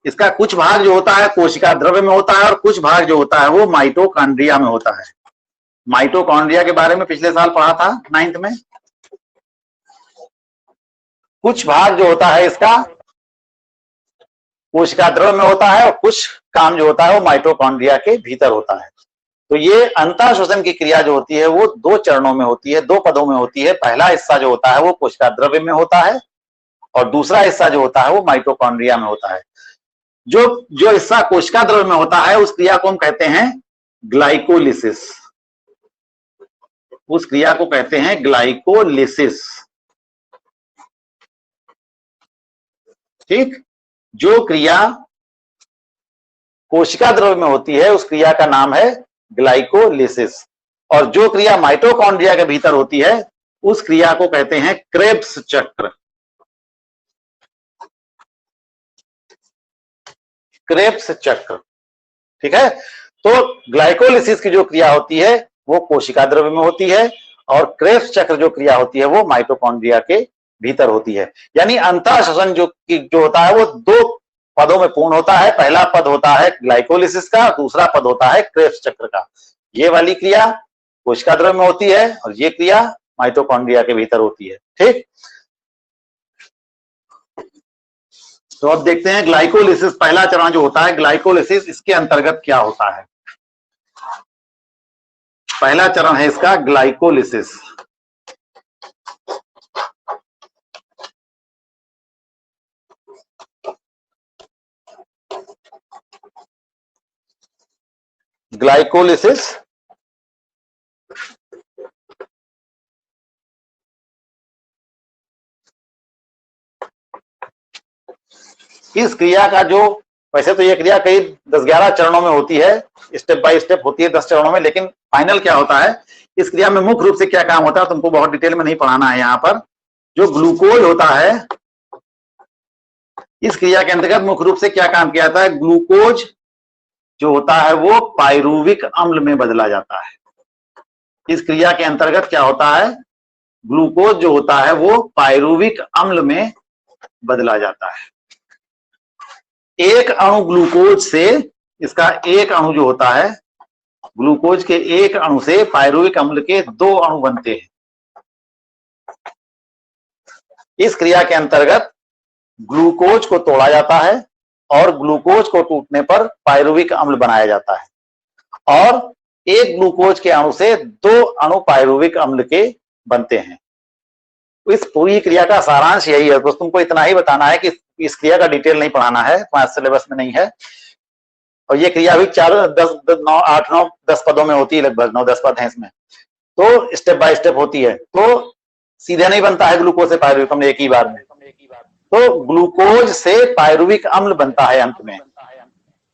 [SPEAKER 1] इसका कुछ भाग जो होता है कोशिका द्रव्य में होता है और कुछ भाग जो होता है वो माइटोकॉन्ड्रिया में होता है। माइटोकॉन्ड्रिया के बारे में पिछले साल पढ़ा था 9th में। कुछ भाग जो होता है इसका कोशिका द्रव्य में होता है और कुछ काम जो होता है वो माइटोकॉन्ड्रिया के भीतर होता है। तो ये अंतः श्वसन की क्रिया जो होती है वो 2 चरणों में होती है, 2 पदों में होती है। पहला हिस्सा जो होता है वो कोशिका द्रव्य में होता है और दूसरा हिस्सा जो होता है वो माइटोकॉन्ड्रिया में होता है। जो हिस्सा कोशिका द्रव्य में होता है उस क्रिया को हम कहते हैं ग्लाइकोलिसिस, उस क्रिया को कहते हैं ग्लाइकोलिसिस। ठीक, जो क्रिया कोशिका द्रव्य में होती है उस क्रिया का नाम है ग्लाइकोलिसिस, और जो क्रिया माइटोकॉन्ड्रिया के भीतर होती है उस क्रिया को कहते हैं क्रेब्स चक्र। क्रेब्स चक्र, ठीक है। तो ग्लाइकोलिसिस की जो क्रिया होती है वो कोशिका द्रव्य में होती है, और क्रेब्स चक्र जो क्रिया होती है वो माइटोकॉन्ड्रिया के भीतर होती है। यानी अंतःश्वसन जो होता है वो दो पदों में पूर्ण होता है। पहला पद होता है ग्लाइकोलिसिस का, दूसरा पद होता है क्रेब्स चक्र का। ये वाली क्रिया कोशिका द्रव्य में होती है और ये क्रिया माइटोकॉन्ड्रिया के भीतर होती है। ठीक, तो अब देखते हैं ग्लाइकोलिसिस, पहला चरण जो होता है ग्लाइकोलिसिस, इसके अंतर्गत क्या होता है। पहला चरण है इसका ग्लाइकोलिसिस। ग्लाइकोलिसिस इस क्रिया का जो, वैसे तो ये क्रिया कई 10-11 चरणों में होती है, स्टेप बाय स्टेप होती है 10 चरणों में, लेकिन फाइनल क्या होता है, इस क्रिया में मुख्य रूप से क्या काम होता है तुमको बहुत डिटेल में नहीं पढ़ाना है। यहाँ पर जो ग्लूकोज होता है, इस क्रिया के अंतर्गत मुख्य रूप से क्या काम किया जाता है, ग्लूकोज जो होता है वो पायरुविक अम्ल में बदला जाता है। इस क्रिया के अंतर्गत क्या होता है, ग्लूकोज जो होता है वो पायरुविक अम्ल में बदला जाता है। एक अणु ग्लूकोज से, इसका एक अणु जो होता है, ग्लूकोज के एक अणु से पायरुविक अम्ल के 2 अणु बनते हैं। इस क्रिया के अंतर्गत ग्लूकोज को तोड़ा जाता है और ग्लूकोज को टूटने पर पायरुविक अम्ल बनाया जाता है, और एक ग्लूकोज के अणु से 2 अणु पायरुविक अम्ल के बनते हैं। इस पूरी क्रिया का सारांश यही है। बस तुमको इतना ही बताना है कि इस क्रिया का डिटेल नहीं पढ़ाना है, तुम्हारे सिलेबस में नहीं है। और ये क्रिया भी 8-9-10 पदों में होती है, लगभग 9-10 पद हैं इसमें, तो स्टेप बाय स्टेप होती है। तो सीधे नहीं बनता है ग्लूकोज से पायरुविक अम्ल एक ही बार में। तो ग्लूकोज से पायरुविक अम्ल बनता है अंत में।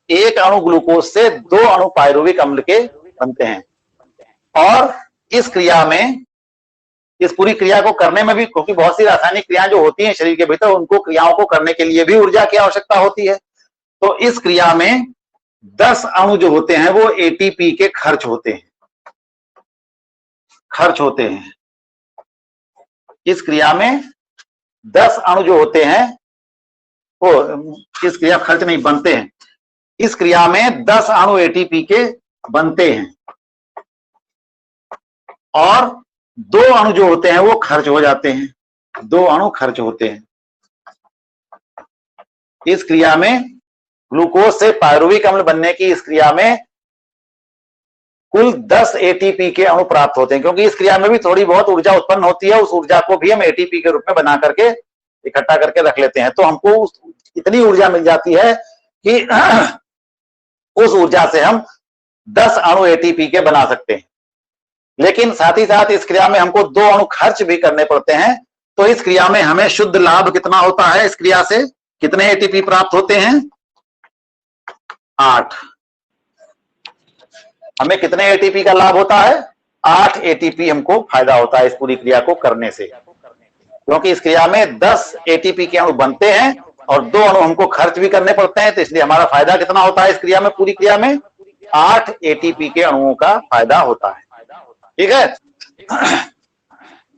[SPEAKER 1] एक अणु ग्लूकोज से 2 अणु पायरुविक अम्ल के बनते हैं। और इस क्रिया में, इस पूरी क्रिया को करने में भी, क्योंकि बहुत सी रासायनिक क्रियाएं जो होती हैं शरीर के भीतर, उनको क्रियाओं को करने के लिए भी ऊर्जा की आवश्यकता होती है। तो इस क्रिया में 10 अणु जो होते हैं वो एटीपी के खर्च होते हैं। इस क्रिया में 10 अणु जो होते हैं वो, इस क्रिया खर्च नहीं, बनते हैं। इस क्रिया में 10 अणु एटीपी के बनते हैं और 2 अणु जो होते हैं वो खर्च हो जाते हैं। 2 अणु खर्च होते हैं। इस क्रिया में ग्लूकोज से पायरुविक अम्ल बनने की इस क्रिया में कुल 10 एटीपी के अणु प्राप्त होते हैं, क्योंकि इस क्रिया में भी थोड़ी बहुत ऊर्जा उत्पन्न होती है। उस ऊर्जा को भी हम एटीपी के रूप में बना करके इकट्ठा करके रख लेते हैं। तो हमको इतनी ऊर्जा मिल जाती है कि उस ऊर्जा से हम 10 अणु एटीपी के बना सकते हैं। लेकिन साथ ही साथ इस क्रिया में हमको 2 अणु खर्च भी करने पड़ते हैं। तो इस क्रिया में हमें शुद्ध लाभ कितना होता है, इस क्रिया से कितने एटीपी प्राप्त होते हैं, 8। हमें कितने एटीपी का लाभ होता है, 8 एटीपी हमको फायदा होता है इस पूरी क्रिया को करने से, क्योंकि इस क्रिया में 10 एटीपी के अणु बनते हैं और 2 अणु हमको खर्च भी करने पड़ते हैं। तो इसलिए हमारा फायदा कितना होता है इस क्रिया में, पूरी क्रिया में 8 एटीपी के अणुओं का फायदा होता है। ठीक है।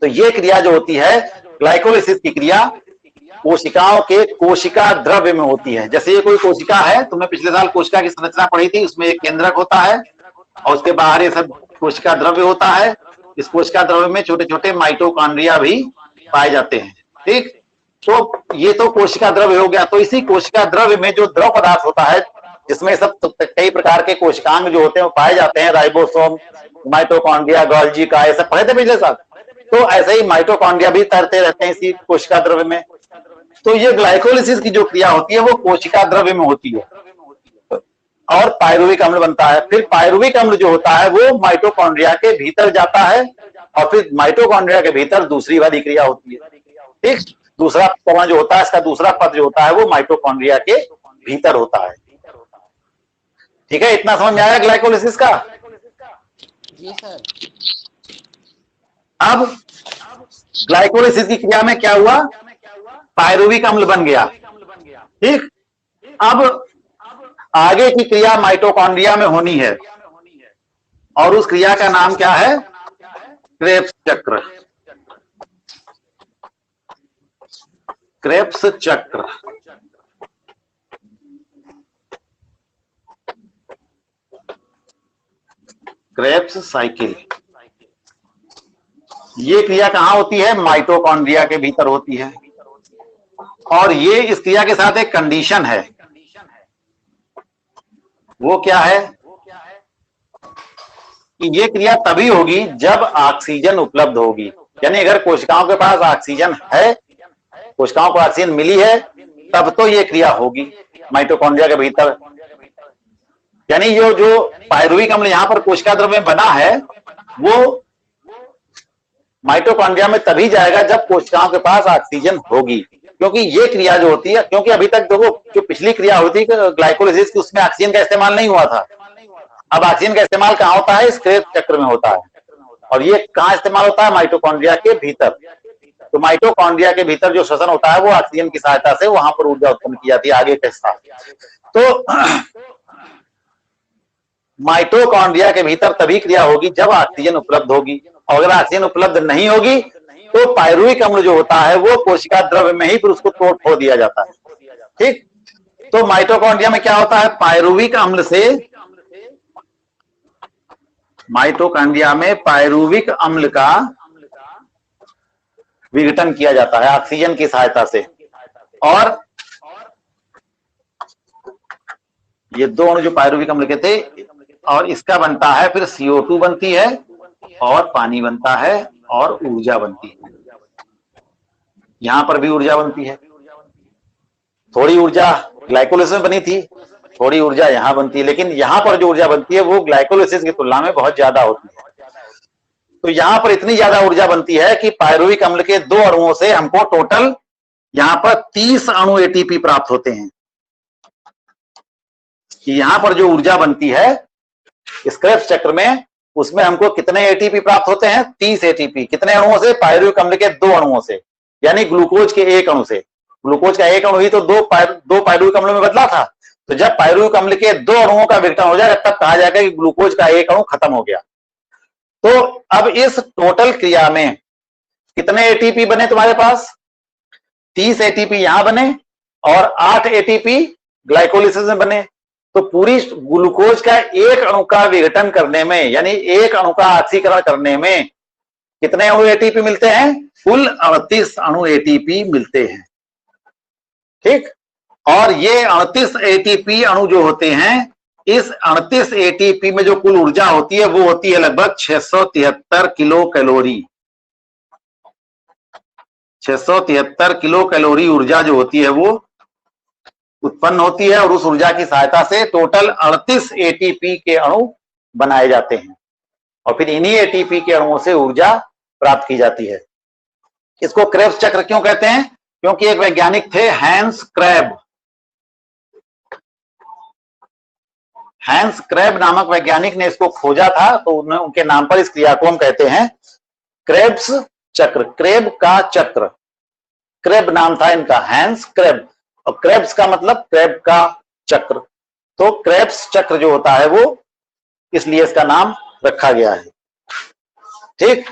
[SPEAKER 1] तो ये क्रिया जो होती है ग्लाइकोलिसिस की क्रिया, कोशिकाओं के कोशिका द्रव्य में होती है। जैसे ये कोई कोशिका है, तुमने पिछले साल कोशिका की संरचना पढ़ी थी, उसमें एक केंद्रक होता है और उसके बाहर ये सब कोशिका द्रव्य होता है। इस कोशिका द्रव्य में छोटे छोटे माइटोकॉन्ड्रिया भी पाए जाते हैं। ठीक, तो ये तो कोशिका द्रव्य हो गया। तो इसी कोशिका द्रव्य में जो द्रव पदार्थ होता है, जिसमें सब कई प्रकार के कोशिकांग जो होते हैं वो पाए जाते हैं, राइबोसोम, माइटोकॉन्ड्रिया, गोल्जी का, ये सब पढ़े थे पिछले साल। तो ऐसे ही माइटोकॉन्ड्रिया भी तैरते रहते हैं इसी कोशिका द्रव्य में। तो ये ग्लाइकोलिसिस की जो क्रिया होती है वो कोशिका द्रव्य में होती है। और पायरुविक अम्ल बनता है। फिर पायरुविक अम्ल जो होता है वो माइटोकॉन्ड्रिया के भीतर जाता है और फिर माइटोकॉन्ड्रिया के भीतर दूसरी वाली क्रिया होती है। ठीक, दूसरा चरण जो होता है, इसका दूसरा पद जो होता है वो माइटोकॉन्ड्रिया के भीतर होता है। ठीक है, इतना समझ में आया ग्लाइकोलिसिस का?
[SPEAKER 2] जी सर।
[SPEAKER 1] अब ग्लाइकोलिसिस की क्रिया में क्या हुआ? पायरुविक अम्ल बन गया। ठीक, अब आगे की क्रिया माइटोकॉन्ड्रिया में होनी है और उस क्रिया का नाम क्या है? क्रेब्स चक्र। क्रेब्स चक्र। Krebs cycle. ये क्रिया कहां होती है? माइटोकॉन्ड्रिया के भीतर होती है। और ये इस क्रिया के साथ एक कंडीशन है। वो क्या है? कि ये क्रिया तभी होगी जब ऑक्सीजन उपलब्ध होगी। यानी अगर कोशिकाओं के पास ऑक्सीजन है, कोशिकाओं को ऑक्सीजन मिली है, तब तो ये क्रिया होगी माइटोकॉन्ड्रिया के भीतर। यानी जो पायरुविक अम्ल यहाँ पर कोशिका द्रव्य में बना है वो माइटोकॉन्ड्रिया में तभी जाएगा जब कोशिकाओं के पास ऑक्सीजन होगी। क्योंकि ये क्रिया जो होती है, क्योंकि अभी तक देखो जो पिछली क्रिया होती है ग्लाइकोलिसिस की, उसमें ऑक्सीजन का इस्तेमाल नहीं हुआ था। अब ऑक्सीजन का इस्तेमाल कहाँ होता है? इस क्रेब्स चक्र में होता है। और ये कहाँ इस्तेमाल होता है? माइटोकॉन्ड्रिया के भीतर। तो माइटोकॉन्ड्रिया के भीतर जो श्वसन होता है वो ऑक्सीजन की सहायता से वहां पर ऊर्जा उत्पन्न की जाती है आगे के साथ। तो माइटोकॉन्ड्रिया के भीतर तभी क्रिया होगी जब ऑक्सीजन उपलब्ध होगी। और अगर ऑक्सीजन उपलब्ध नहीं होगी तो पायरुविक अम्ल जो होता है वो कोशिका द्रव्य में ही फिर उसको तोड़ फोड़ दिया जाता है। ठीक, तो माइटोकॉन्ड्रिया में क्या होता है? पायरुविक अम्ल से, माइटोकॉन्ड्रिया में पायरुविक अम्ल का विघटन किया जाता है ऑक्सीजन की सहायता से। और ये दो अणु जो पायरुविक अम्ल के थे, और इसका बनता है फिर CO2 बनती है और पानी बनता है और ऊर्जा बनती है। यहां पर भी ऊर्जा बनती है। थोड़ी ऊर्जा ग्लाइकोलिसिस में बनी थी, थोड़ी ऊर्जा यहां बनती है, लेकिन यहां पर जो ऊर्जा बनती है वो ग्लाइकोलिसिस की तुलना में बहुत ज्यादा होती है। तो यहां पर इतनी ज्यादा ऊर्जा बनती है कि पायरुविक अम्ल के दो अणुओं से हमको टोटल यहां पर 30 अणु एटीपी प्राप्त होते हैं। कि यहां पर जो ऊर्जा बनती है इस क्रेब्स चक्र में, उसमें हमको कितने एटीपी प्राप्त होते हैं? 30 एटीपी। कितने अणुओं से? पायरुविक अम्ल के दो अणुओं से, यानी ग्लूकोज के एक अणु से। ग्लूकोज का एक अणु ही तो दो पायरुविक अम्ल में बदला था। तो जब पायरुविक अम्ल के दो अणुओं का विघटन हो जाएगा तब कहा जाएगा कि ग्लूकोज का एक अणु खत्म हो गया। तो अब इस टोटल क्रिया में कितने एटीपी बने तुम्हारे पास? 30 एटीपी यहां बने और 8 एटीपी ग्लाइकोलिसिस में बने। तो पूरी ग्लूकोज का एक अणु का विघटन करने में, यानी एक अणु का ऑक्सीकरण करने में कितने अणु एटीपी मिलते हैं? कुल 38 अणु एटीपी मिलते हैं। ठीक, और ये 38 एटीपी अणु जो होते हैं, इस 38 एटीपी में जो कुल ऊर्जा होती है वो होती है लगभग 673 किलो कैलोरी। 673 किलो कैलोरी ऊर्जा जो होती है वो उत्पन्न होती है और उस ऊर्जा की सहायता से टोटल 38 एटीपी के अणु बनाए जाते हैं और फिर इन्हीं एटीपी के अणुओं से ऊर्जा प्राप्त की जाती है। इसको क्रेब्स चक्र क्यों कहते हैं? क्योंकि एक वैज्ञानिक थे हैंस क्रेब। हैंस क्रेब नामक वैज्ञानिक ने इसको खोजा था, तो उनके नाम पर इस क्रिया को हम कहते हैं क्रेब्स चक्र। क्रेब का चक्र, क्रेब नाम था इनका, हैंस क्रेब। और क्रेब्स का मतलब क्रेब का चक्र। तो क्रेब्स चक्र जो होता है वो इसलिए इसका नाम रखा गया है। ठीक,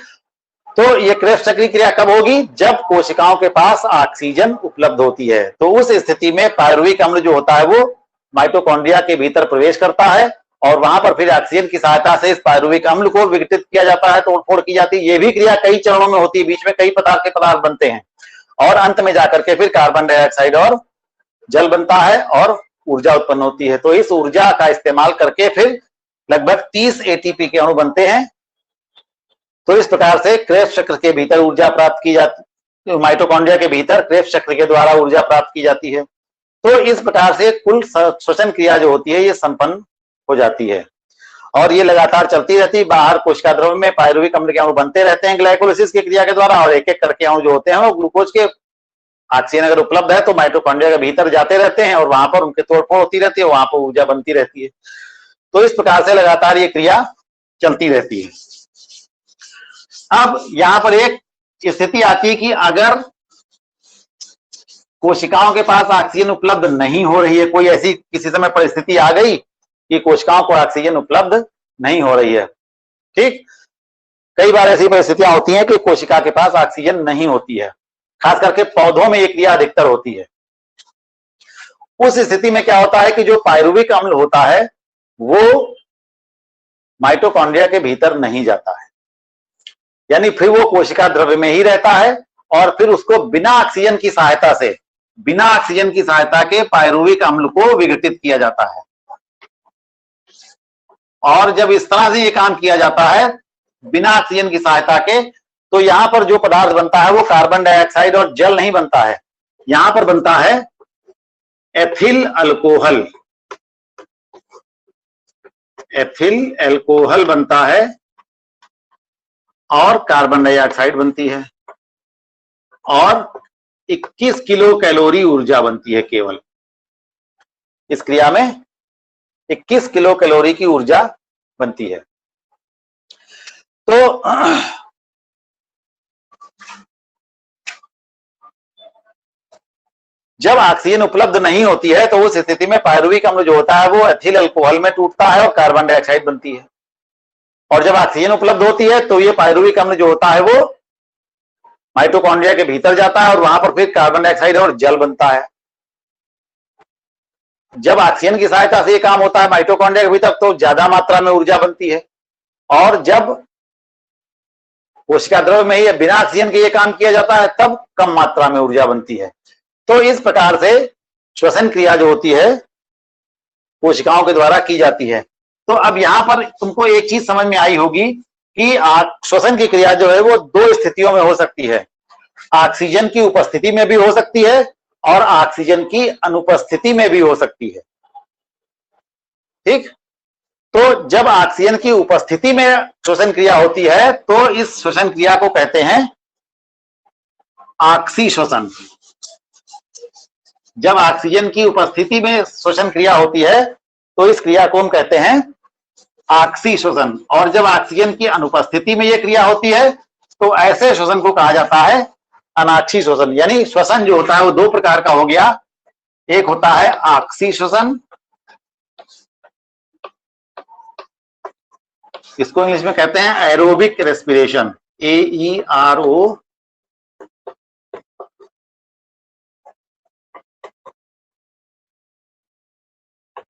[SPEAKER 1] तो ये क्रेब्स चक्र की क्रिया कब होगी? जब कोशिकाओं के पास ऑक्सीजन उपलब्ध होती है। तो उस स्थिति में पायरुविक अम्ल जो होता है वो माइटोकॉन्ड्रिया के भीतर प्रवेश करता है और वहां पर फिर ऑक्सीजन की सहायता से इस पायरुविक अम्ल को विघटित किया जाता है, तोड़फोड़ की जाती है। ये भी क्रिया कई चरणों में होती है, बीच में कई प्रकार के पदार्थ बनते हैं और अंत में जाकर के फिर कार्बन डाइऑक्साइड और जल बनता है और ऊर्जा उत्पन्न होती है। तो इस ऊर्जा का इस्तेमाल करके फिर लगभग 30 एटीपी के अणु बनते हैं। तो इस प्रकार से क्रेब्स चक्र के भीतर ऊर्जा प्राप्त की जाती, माइटोकॉन्ड्रिया के भीतर क्रेब्स चक्र के द्वारा ऊर्जा प्राप्त की जाती है। तो इस प्रकार से कुल श्वसन क्रिया जो होती है ये संपन्न हो जाती है और ये लगातार चलती रहती है। बाहर कोशिका द्रव्य में पायरुविक अम्ल के अणु बनते रहते हैं ग्लाइकोलिसिस की क्रिया के द्वारा, और एक एक करके अणु जो होते हैं वो ग्लूकोज के, ऑक्सीजन अगर उपलब्ध है तो माइटोकॉन्ड्रिया के भीतर जाते रहते हैं और वहां पर उनके तोड़फोड़ होती रहती है, वहां पर ऊर्जा बनती रहती है। तो इस प्रकार से लगातार ये क्रिया चलती रहती है। अब यहां पर एक स्थिति आती है कि अगर कोशिकाओं के पास ऑक्सीजन उपलब्ध नहीं हो रही है, कोई ऐसी किसी समय परिस्थिति आ गई कि कोशिकाओं को ऑक्सीजन उपलब्ध नहीं हो रही है, ठीक, कई बार ऐसी परिस्थितियां होती हैं कि कोशिका के पास ऑक्सीजन नहीं होती है, खास करके पौधों में ये क्रिया अधिकतर होती है। उस स्थिति में क्या होता है कि जो पायरुविक अम्ल होता है वो माइटोकॉन्ड्रिया के भीतर नहीं जाता है, यानी फिर वो कोशिका द्रव्य में ही रहता है और फिर उसको बिना ऑक्सीजन की सहायता से, बिना ऑक्सीजन की सहायता के पायरुविक अम्ल को विघटित किया जाता है। और जब इस तरह से ये काम किया जाता है बिना ऑक्सीजन की सहायता के, तो यहां पर जो पदार्थ बनता है वो कार्बन डाइऑक्साइड और जल नहीं बनता है, यहां पर बनता है एथिल अल्कोहल। एथिल अल्कोहल बनता है और कार्बन डाइऑक्साइड बनती है और 21 किलो कैलोरी ऊर्जा बनती है केवल। इस क्रिया में 21 किलो कैलोरी की ऊर्जा बनती है। तो जब ऑक्सीजन उपलब्ध नहीं होती है तो उस स्थिति में पायरुविक अम्ल जो होता है वो एथिल अल्कोहल में टूटता है और कार्बन डाइऑक्साइड बनती है। और जब ऑक्सीजन उपलब्ध होती है तो ये पायरुविक अम्ल जो होता है वो माइटोकॉन्ड्रिया के भीतर जाता है और वहां पर फिर कार्बन डाइऑक्साइड और जल बनता है। जब ऑक्सीजन की सहायता से ये काम होता है माइटोकॉन्ड्रिया के भीतर तो ज्यादा मात्रा में ऊर्जा बनती है, और जब कोशिका द्रव्य में ही बिना ऑक्सीजन के ये काम किया जाता है तब कम मात्रा में ऊर्जा बनती है। तो इस प्रकार से श्वसन क्रिया जो होती है कोशिकाओं के द्वारा की जाती है। तो अब यहां पर तुमको एक चीज समझ में आई होगी कि श्वसन की क्रिया जो है वो दो स्थितियों में हो सकती है, ऑक्सीजन की उपस्थिति में भी हो सकती है और ऑक्सीजन की अनुपस्थिति में भी हो सकती है, ठीक। तो जब ऑक्सीजन की उपस्थिति में श्वसन क्रिया होती है तो इस श्वसन क्रिया को कहते हैं ऑक्सी श्वसन। जब ऑक्सीजन की उपस्थिति में श्वसन क्रिया होती है तो इस क्रिया को हम कहते हैं ऑक्सी श्वसन, और जब ऑक्सीजन की अनुपस्थिति में यह क्रिया होती है तो ऐसे श्वसन को कहा जाता है अनाक्षी श्वसन। यानी श्वसन जो होता है वो दो प्रकार का हो गया, एक होता है ऑक्सी श्वसन, इसको इंग्लिश में कहते हैं aerobic respiration, AERO,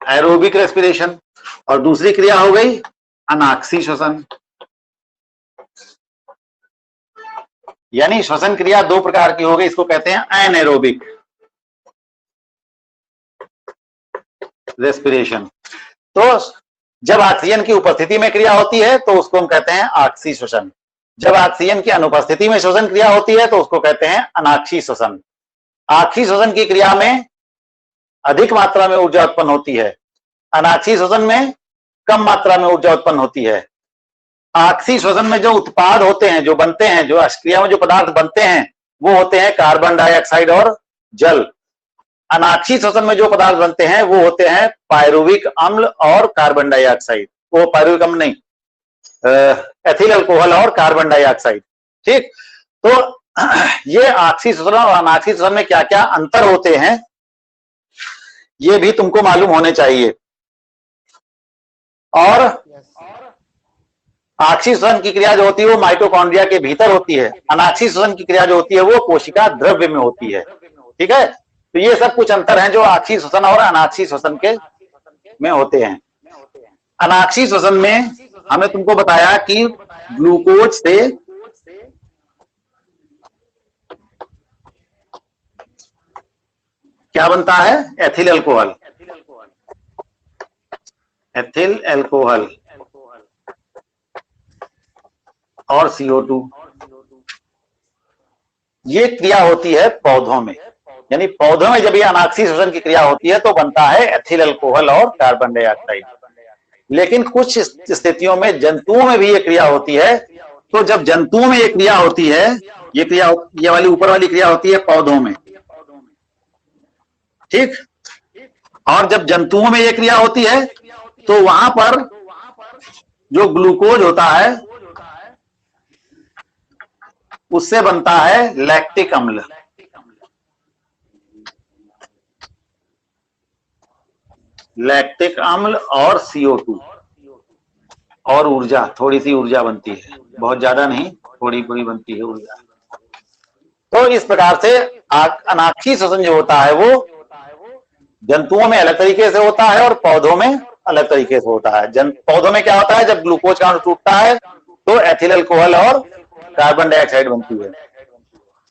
[SPEAKER 1] aerobic respiration. और दूसरी क्रिया हो गई अनाक्षी श्वसन। यानी श्वसन क्रिया दो प्रकार की हो गई, इसको कहते हैं एनएरोबिक रेस्पिरेशन। तो जब ऑक्सीजन की उपस्थिति में क्रिया होती है तो उसको हम कहते हैं ऑक्सी श्वसन, जब ऑक्सीजन की अनुपस्थिति में श्वसन क्रिया होती है तो उसको कहते हैं अनाक्षी श्वसन। ऑक्सी श्वसन की क्रिया में अधिक मात्रा में ऊर्जा उत्पन्न होती है, अनाक्षी श्वसन में कम मात्रा में ऊर्जा उत्पन्न होती है। ऑक्सी श्वसन में जो उत्पाद होते हैं, जो बनते हैं, जो क्रिया में जो पदार्थ बनते हैं वो होते हैं कार्बन डाइऑक्साइड और जल। अनाक्षी श्वसन में जो पदार्थ बनते हैं वो होते हैं पायरुविक अम्ल और कार्बन डाइऑक्साइड, वो पायरुविक अम्ल नहीं, एथिल अल्कोहल और कार्बन डाइऑक्साइड, ठीक। तो ये ऑक्सी श्वसन और अनाक्षी श्वसन में क्या क्या अंतर होते हैं ये भी तुमको मालूम होने चाहिए। और ऑक्सी श्वसन की क्रिया जो होती है वो माइटोकॉन्ड्रिया के भीतर होती है, अनाक्षी श्वसन की क्रिया जो होती है वो कोशिका द्रव्य में होती है, ठीक है। तो ये सब कुछ अंतर हैं जो ऑक्सी श्वसन और अनाक्षी श्वसन के में होते हैं। अनाक्षी श्वसन में हमने तुमको बताया कि ग्लूकोज से क्या बनता है, एथिल अल्कोहल, एथिल अल्कोहल और CO2। ये क्रिया होती है पौधों में, यानी पौधों में जब ये अनाक्षी श्वसन की क्रिया होती है तो बनता है एथिल अल्कोहल और कार्बन डाइऑक्साइड। लेकिन कुछ स्थितियों में जंतुओं में भी ये क्रिया होती है। तो जब जंतुओं में ये क्रिया होती है, ये क्रिया, ये वाली ऊपर वाली क्रिया होती है पौधों में, ठीक। और जब जंतुओं में ये क्रिया होती है तो वहां पर जो ग्लूकोज होता है उससे बनता है लैक्टिक अम्ल। लैक्टिक अम्ल और CO2 और ऊर्जा, थोड़ी सी ऊर्जा बनती है, बहुत ज्यादा नहीं, थोड़ी थोड़ी बनती है ऊर्जा। तो इस प्रकार से अनाक्षी श्वसन जो होता है वो जंतुओं में अलग तरीके से होता है और पौधों में अलग तरीके से होता है। पौधों में क्या होता है, जब ग्लूकोज का अणु टूटता है तो एथिल अल्कोहल और कार्बन डाइऑक्साइड बनती है,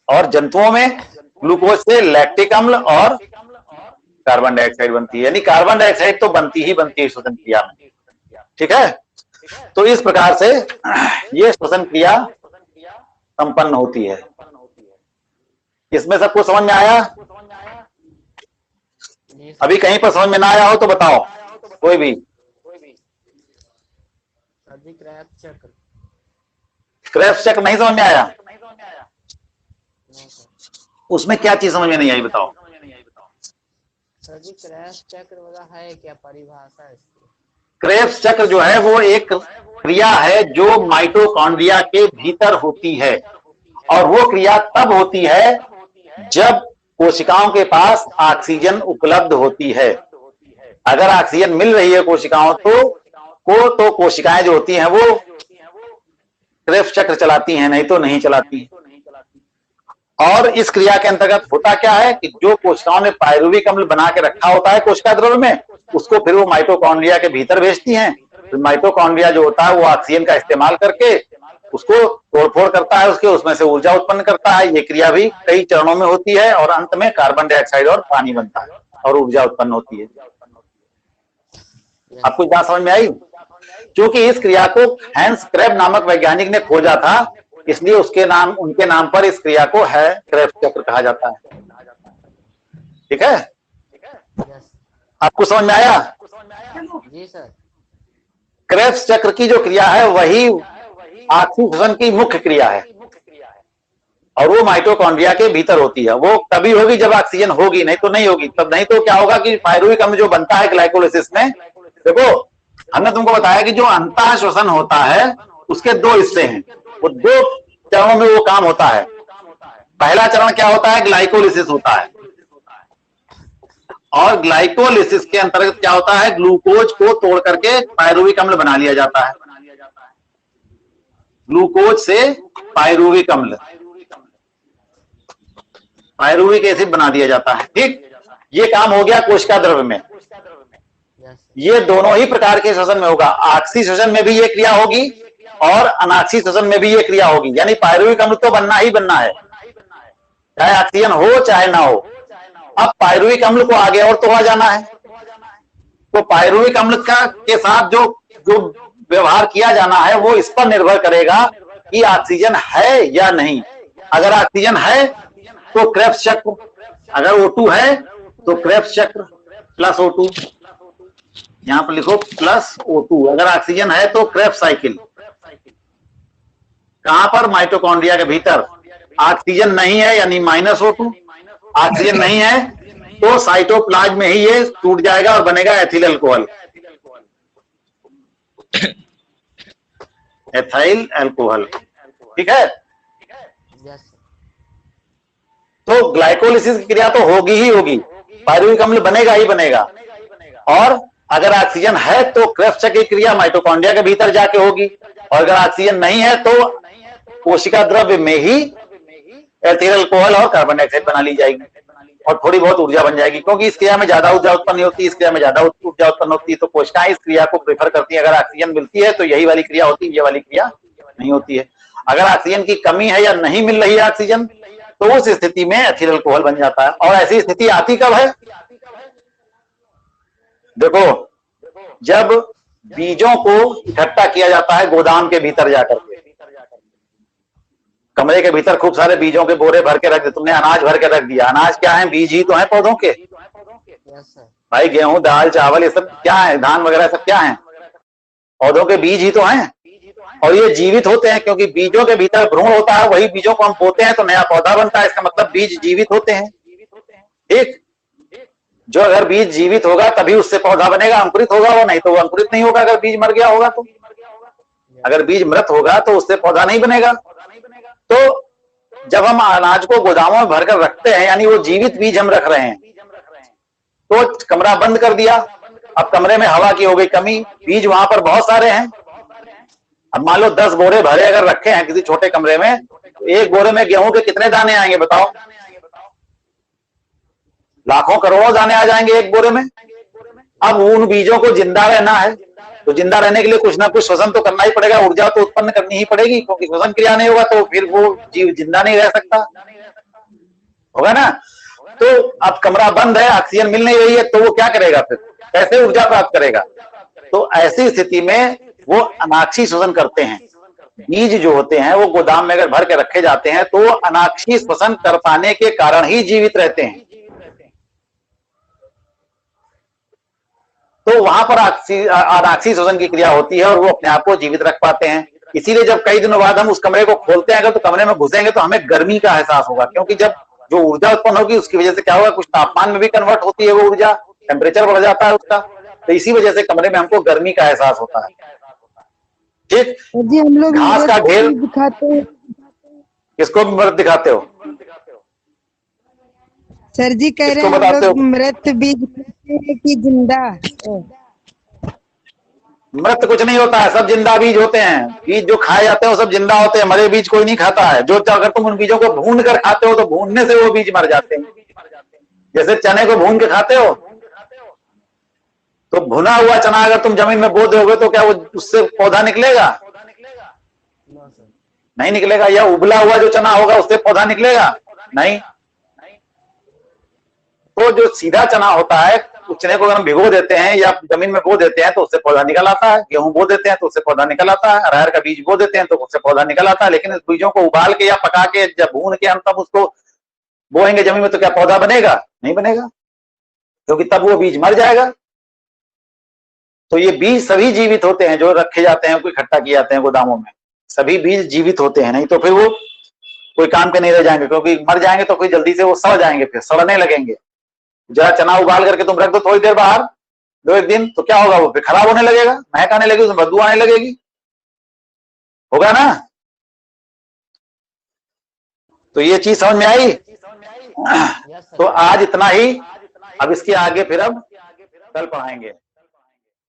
[SPEAKER 1] और जंतुओं में ग्लूकोज से लैक्टिक अम्ल और कार्बन डाइऑक्साइड बनती है। यानी कार्बन डाइऑक्साइड तो बनती ही बनती है श्वसन क्रिया में, ठीक है। तो इस प्रकार से ये श्वसन क्रिया संपन्न होती है। इसमें सबको समझ में आया? अभी कहीं पर समझ में ना आया हो तो बताओ कोई भी। क्रेब्स चक्र नहीं समझ में आया? उसमें क्या चीज समझ में नहीं आई बताओ?
[SPEAKER 2] सर जी क्रेब्स चक्र वाला है क्या परिभाषा इसकी?
[SPEAKER 1] क्रेब्स चक्र जो है वो एक क्रिया है जो माइटोकॉन्ड्रिया के भीतर होती है, और वो क्रिया तब होती है जब कोशिकाओं के पास ऑक्सीजन उपलब्ध होती है। अगर ऑक्सीजन मिल रही है कोशिकाओं तो कोशिकाएं जो होती हैं वो क्रेब्स चक्र चलाती हैं, नहीं तो नहीं चलाती। और इस क्रिया के अंतर्गत होता क्या है कि जो कोशिकाओं ने पायरुविक अम्ल बना के रखा होता है कोशिका द्रव्य में, उसको फिर वो माइटोकॉन्ड्रिया के भीतर भेजती हैं। फिर माइटोकॉन्ड्रिया जो होता है वो ऑक्सीजन का इस्तेमाल करके उसको तोड़फोड़ करता है, उसमें से ऊर्जा उत्पन्न करता है। ये क्रिया भी कई चरणों में होती है और अंत में कार्बन डाइऑक्साइड और पानी बनता है और ऊर्जा उत्पन्न होती है। आपको बात समझ में आई? क्योंकि इस क्रिया को हैंस क्रेब नामक वैज्ञानिक ने खोजा था, इसलिए उनके नाम पर इस क्रिया को है क्रेब्स चक्र कहा जाता है। ठीक है, आपको समझ में आया?
[SPEAKER 2] जी सर।
[SPEAKER 1] क्रेब्स चक्र की जो क्रिया है वही ऑक्सीजन की मुख्य क्रिया है, और वो माइटोकॉन्ड्रिया के भीतर होती है। वो तभी होगी जब ऑक्सीजन होगी, नहीं तो नहीं होगी। तब नहीं तो क्या होगा कि पायरुविक अम्ल जो बनता है ग्लाइकोलिसिस में, देखो हमने तुमको बताया कि जो अंतः श्वसन होता है उसके दो हिस्से हैं, वो दो चरणों में वो काम होता है। पहला चरण क्या होता है? ग्लाइकोलिसिस होता है, और ग्लाइकोलिसिस के अंतर्गत क्या होता है? ग्लूकोज को तोड़ करके पायरुविक अम्ल बना लिया जाता है। ग्लूकोज से पायरुविक अम्ल, पायरुविक एसिड बना दिया जाता है। ठीक, ये काम हो गया कोशिका द्रव्य में। ये दोनों ही प्रकार के श्वसन में होगा। ऑक्सी श्वसन में भी ये क्रिया होगी और अनाक्षी श्वसन में भी ये क्रिया होगी। यानी पायरुविक अम्ल तो बनना ही बनना है, चाहे ऑक्सीजन हो चाहे ना हो। अब पायरुविक अम्ल को आगे और तोड़ा जाना है, तो पायरुविक अम्ल के साथ जो व्यवहार किया जाना है वो इस पर निर्भर करेगा कि ऑक्सीजन है या नहीं। अगर ऑक्सीजन है तो क्रेब्स चक्र, अगर O2 है तो क्रेब्स चक्र प्लस O2, यहां पर लिखो प्लस O2। अगर ऑक्सीजन है तो क्रेब्स साइकिल। कहां पर? माइटोकॉन्ड्रिया के भीतर। ऑक्सीजन नहीं है यानी माइनस O2। ऑक्सीजन नहीं है तो साइटोप्लाज्म में ही ये टूट जाएगा और बनेगा एथिल अल्कोहल। एथाइल अल्कोहल, ठीक है। तो ग्लाइकोलिसिस की क्रिया तो होगी ही होगी, पायरुविक अम्ल बनेगा ही बनेगा। और अगर ऑक्सीजन है तो क्रेब्स चक्र की क्रिया माइटोकॉन्ड्रिया के भीतर जाके होगी, और अगर ऑक्सीजन नहीं है तो कोशिका द्रव्य में ही एथिल अल्कोहल और कार्बन डाइऑक्साइड बना ली जाएगी और थोड़ी बहुत ऊर्जा बन जाएगी। क्योंकि इस क्रिया में ज्यादा ऊर्जा उत्पन्न होती है, इस क्रिया में ज्यादा ऊर्जा उत्पन्न होती है, तो कोशिकाएं इस क्रिया को प्रेफर करती है। अगर ऑक्सीजन मिलती है तो यही वाली क्रिया होती है, ये वाली क्रिया नहीं होती है। अगर ऑक्सीजन की कमी है या नहीं मिल रही है ऑक्सीजन, तो उस स्थिति में एथिल अल्कोहल बन जाता है। और ऐसी स्थिति आती कब है? देखो, जब बीजों को इकट्ठा किया जाता है गोदाम के भीतर जाकर के, कमरे के भीतर खूब सारे बीजों के बोरे भर के रख दिए, तुमने अनाज भर के रख दिया। अनाज क्या है? बीज ही तो है पौधों के। भाई गेहूं, दाल, चावल ये सब क्या है? धान वगैरह सब क्या है? पौधों के बीज ही तो हैं, और ये जीवित होते हैं क्योंकि बीजों के भीतर भ्रूण होता है, वही बीजों को हम बोते हैं तो नया पौधा बनता है। इसका मतलब बीज जीवित होते हैं। ठीक, जो अगर बीज जीवित होगा तभी उससे पौधा बनेगा, अंकुरित होगा वो, नहीं तो वो अंकुरित नहीं होगा। अगर बीज मर गया होगा तो, अगर बीज मृत होगा तो उससे पौधा नहीं बनेगा। तो जब हम अनाज को गोदामों में भरकर रखते हैं, यानी वो जीवित बीज हम रख रहे हैं, तो कमरा बंद कर दिया, अब कमरे में हवा की हो गई कमी, बीज वहां पर बहुत सारे हैं। अब मान लो 10 बोरे भरे अगर रखे हैं किसी छोटे कमरे में, तो एक बोरे में गेहूं के कितने दाने आएंगे बताओ? लाखों करोड़ों दाने आ जाएंगे एक बोरे में। अब उन बीजों को जिंदा रहना है, तो जिंदा रहने के लिए कुछ ना कुछ श्वसन तो करना ही पड़ेगा, ऊर्जा तो उत्पन्न करनी ही पड़ेगी, क्योंकि श्वसन क्रिया नहीं होगा तो फिर वो जीव जिंदा नहीं रह सकता, होगा ना। तो अब कमरा बंद है, ऑक्सीजन मिल नहीं रही है, तो वो क्या करेगा, फिर कैसे ऊर्जा प्राप्त करेगा? तो ऐसी स्थिति में वो अनाक्षी श्वसन करते हैं। बीज जो होते हैं वो गोदाम में अगर भर के रखे जाते हैं तो अनाक्षी श्वसन कर पाने के कारण ही जीवित रहते हैं। तो वहां पर अनाक्षी श्वसन की क्रिया होती है और वो अपने आप को जीवित रख पाते हैं। इसीलिए जब कई दिनों बाद हम उस कमरे को खोलते हैं अगर, तो कमरे में घुसेंगे तो हमें गर्मी का एहसास होगा, क्योंकि जब जो ऊर्जा उत्पन्न होगी उसकी वजह से क्या होगा, कुछ तापमान में भी कन्वर्ट होती है वो ऊर्जा, टेम्परेचर बढ़ जाता है उसका, तो इसी वजह से कमरे में हमको गर्मी का एहसास होता है। ठीक,
[SPEAKER 4] जी हम लोग
[SPEAKER 1] घास का ढेर
[SPEAKER 4] दिखाते हैं।
[SPEAKER 1] किसको मृत दिखाते हो?
[SPEAKER 4] सर जी कह रहे हैं हम लोग मृत बीज खाते हैं कि जिंदा?
[SPEAKER 1] मृत कुछ नहीं होता है, सब जिंदा बीज होते हैं। बीज जो खाए जाते हैं वो सब जिंदा होते हैं, मरे बीज कोई नहीं खाता है। जो अगर तुम उन बीजों को भून कर खाते हो तो भूनने से वो बीज मर जाते हैं। जैसे चने को भून के खाते हो, तो भुना हुआ चना अगर तुम जमीन में बो दोगे तो क्या वो उससे पौधा निकलेगा? नहीं निकलेगा। या उबला हुआ जो चना होगा उससे पौधा निकलेगा? नहीं। तो जो सीधा चना होता है, उस चने को अगर हम भिगो देते हैं या जमीन में बो देते हैं तो उससे पौधा निकल आता है। गेहूं बो देते हैं तो उससे पौधा निकल आता है। अरहर का बीज बो देते हैं तो उससे पौधा निकल आता है। लेकिन इस बीजों को उबाल के या पका के जब भून के हम तब उसको बोएंगे जमीन में, तो क्या पौधा बनेगा? नहीं बनेगा, क्योंकि तब वो बीज मर जाएगा। तो ये बीज सभी जीवित होते हैं जो रखे जाते हैं, कोई इकट्ठा किए जाते हैं गोदामों में, सभी बीज जीवित होते हैं। नहीं तो फिर वो कोई काम के नहीं रह जाएंगे, क्योंकि मर जाएंगे तो फिर जल्दी से वो सड़ जाएंगे, फिर सड़ने लगेंगे। जरा चना उबाल करके तुम रख दो थोड़ी देर बाहर, 2-1 दिन, तो क्या होगा, वो फिर खराब होने लगेगा, महक आने लगेगी, उसमें बदबू आने लगेगी, होगा ना। तो ये चीज समझ में आई? तो आज इतना ही, अब इसके आगे फिर अब कल पढ़ाएंगे।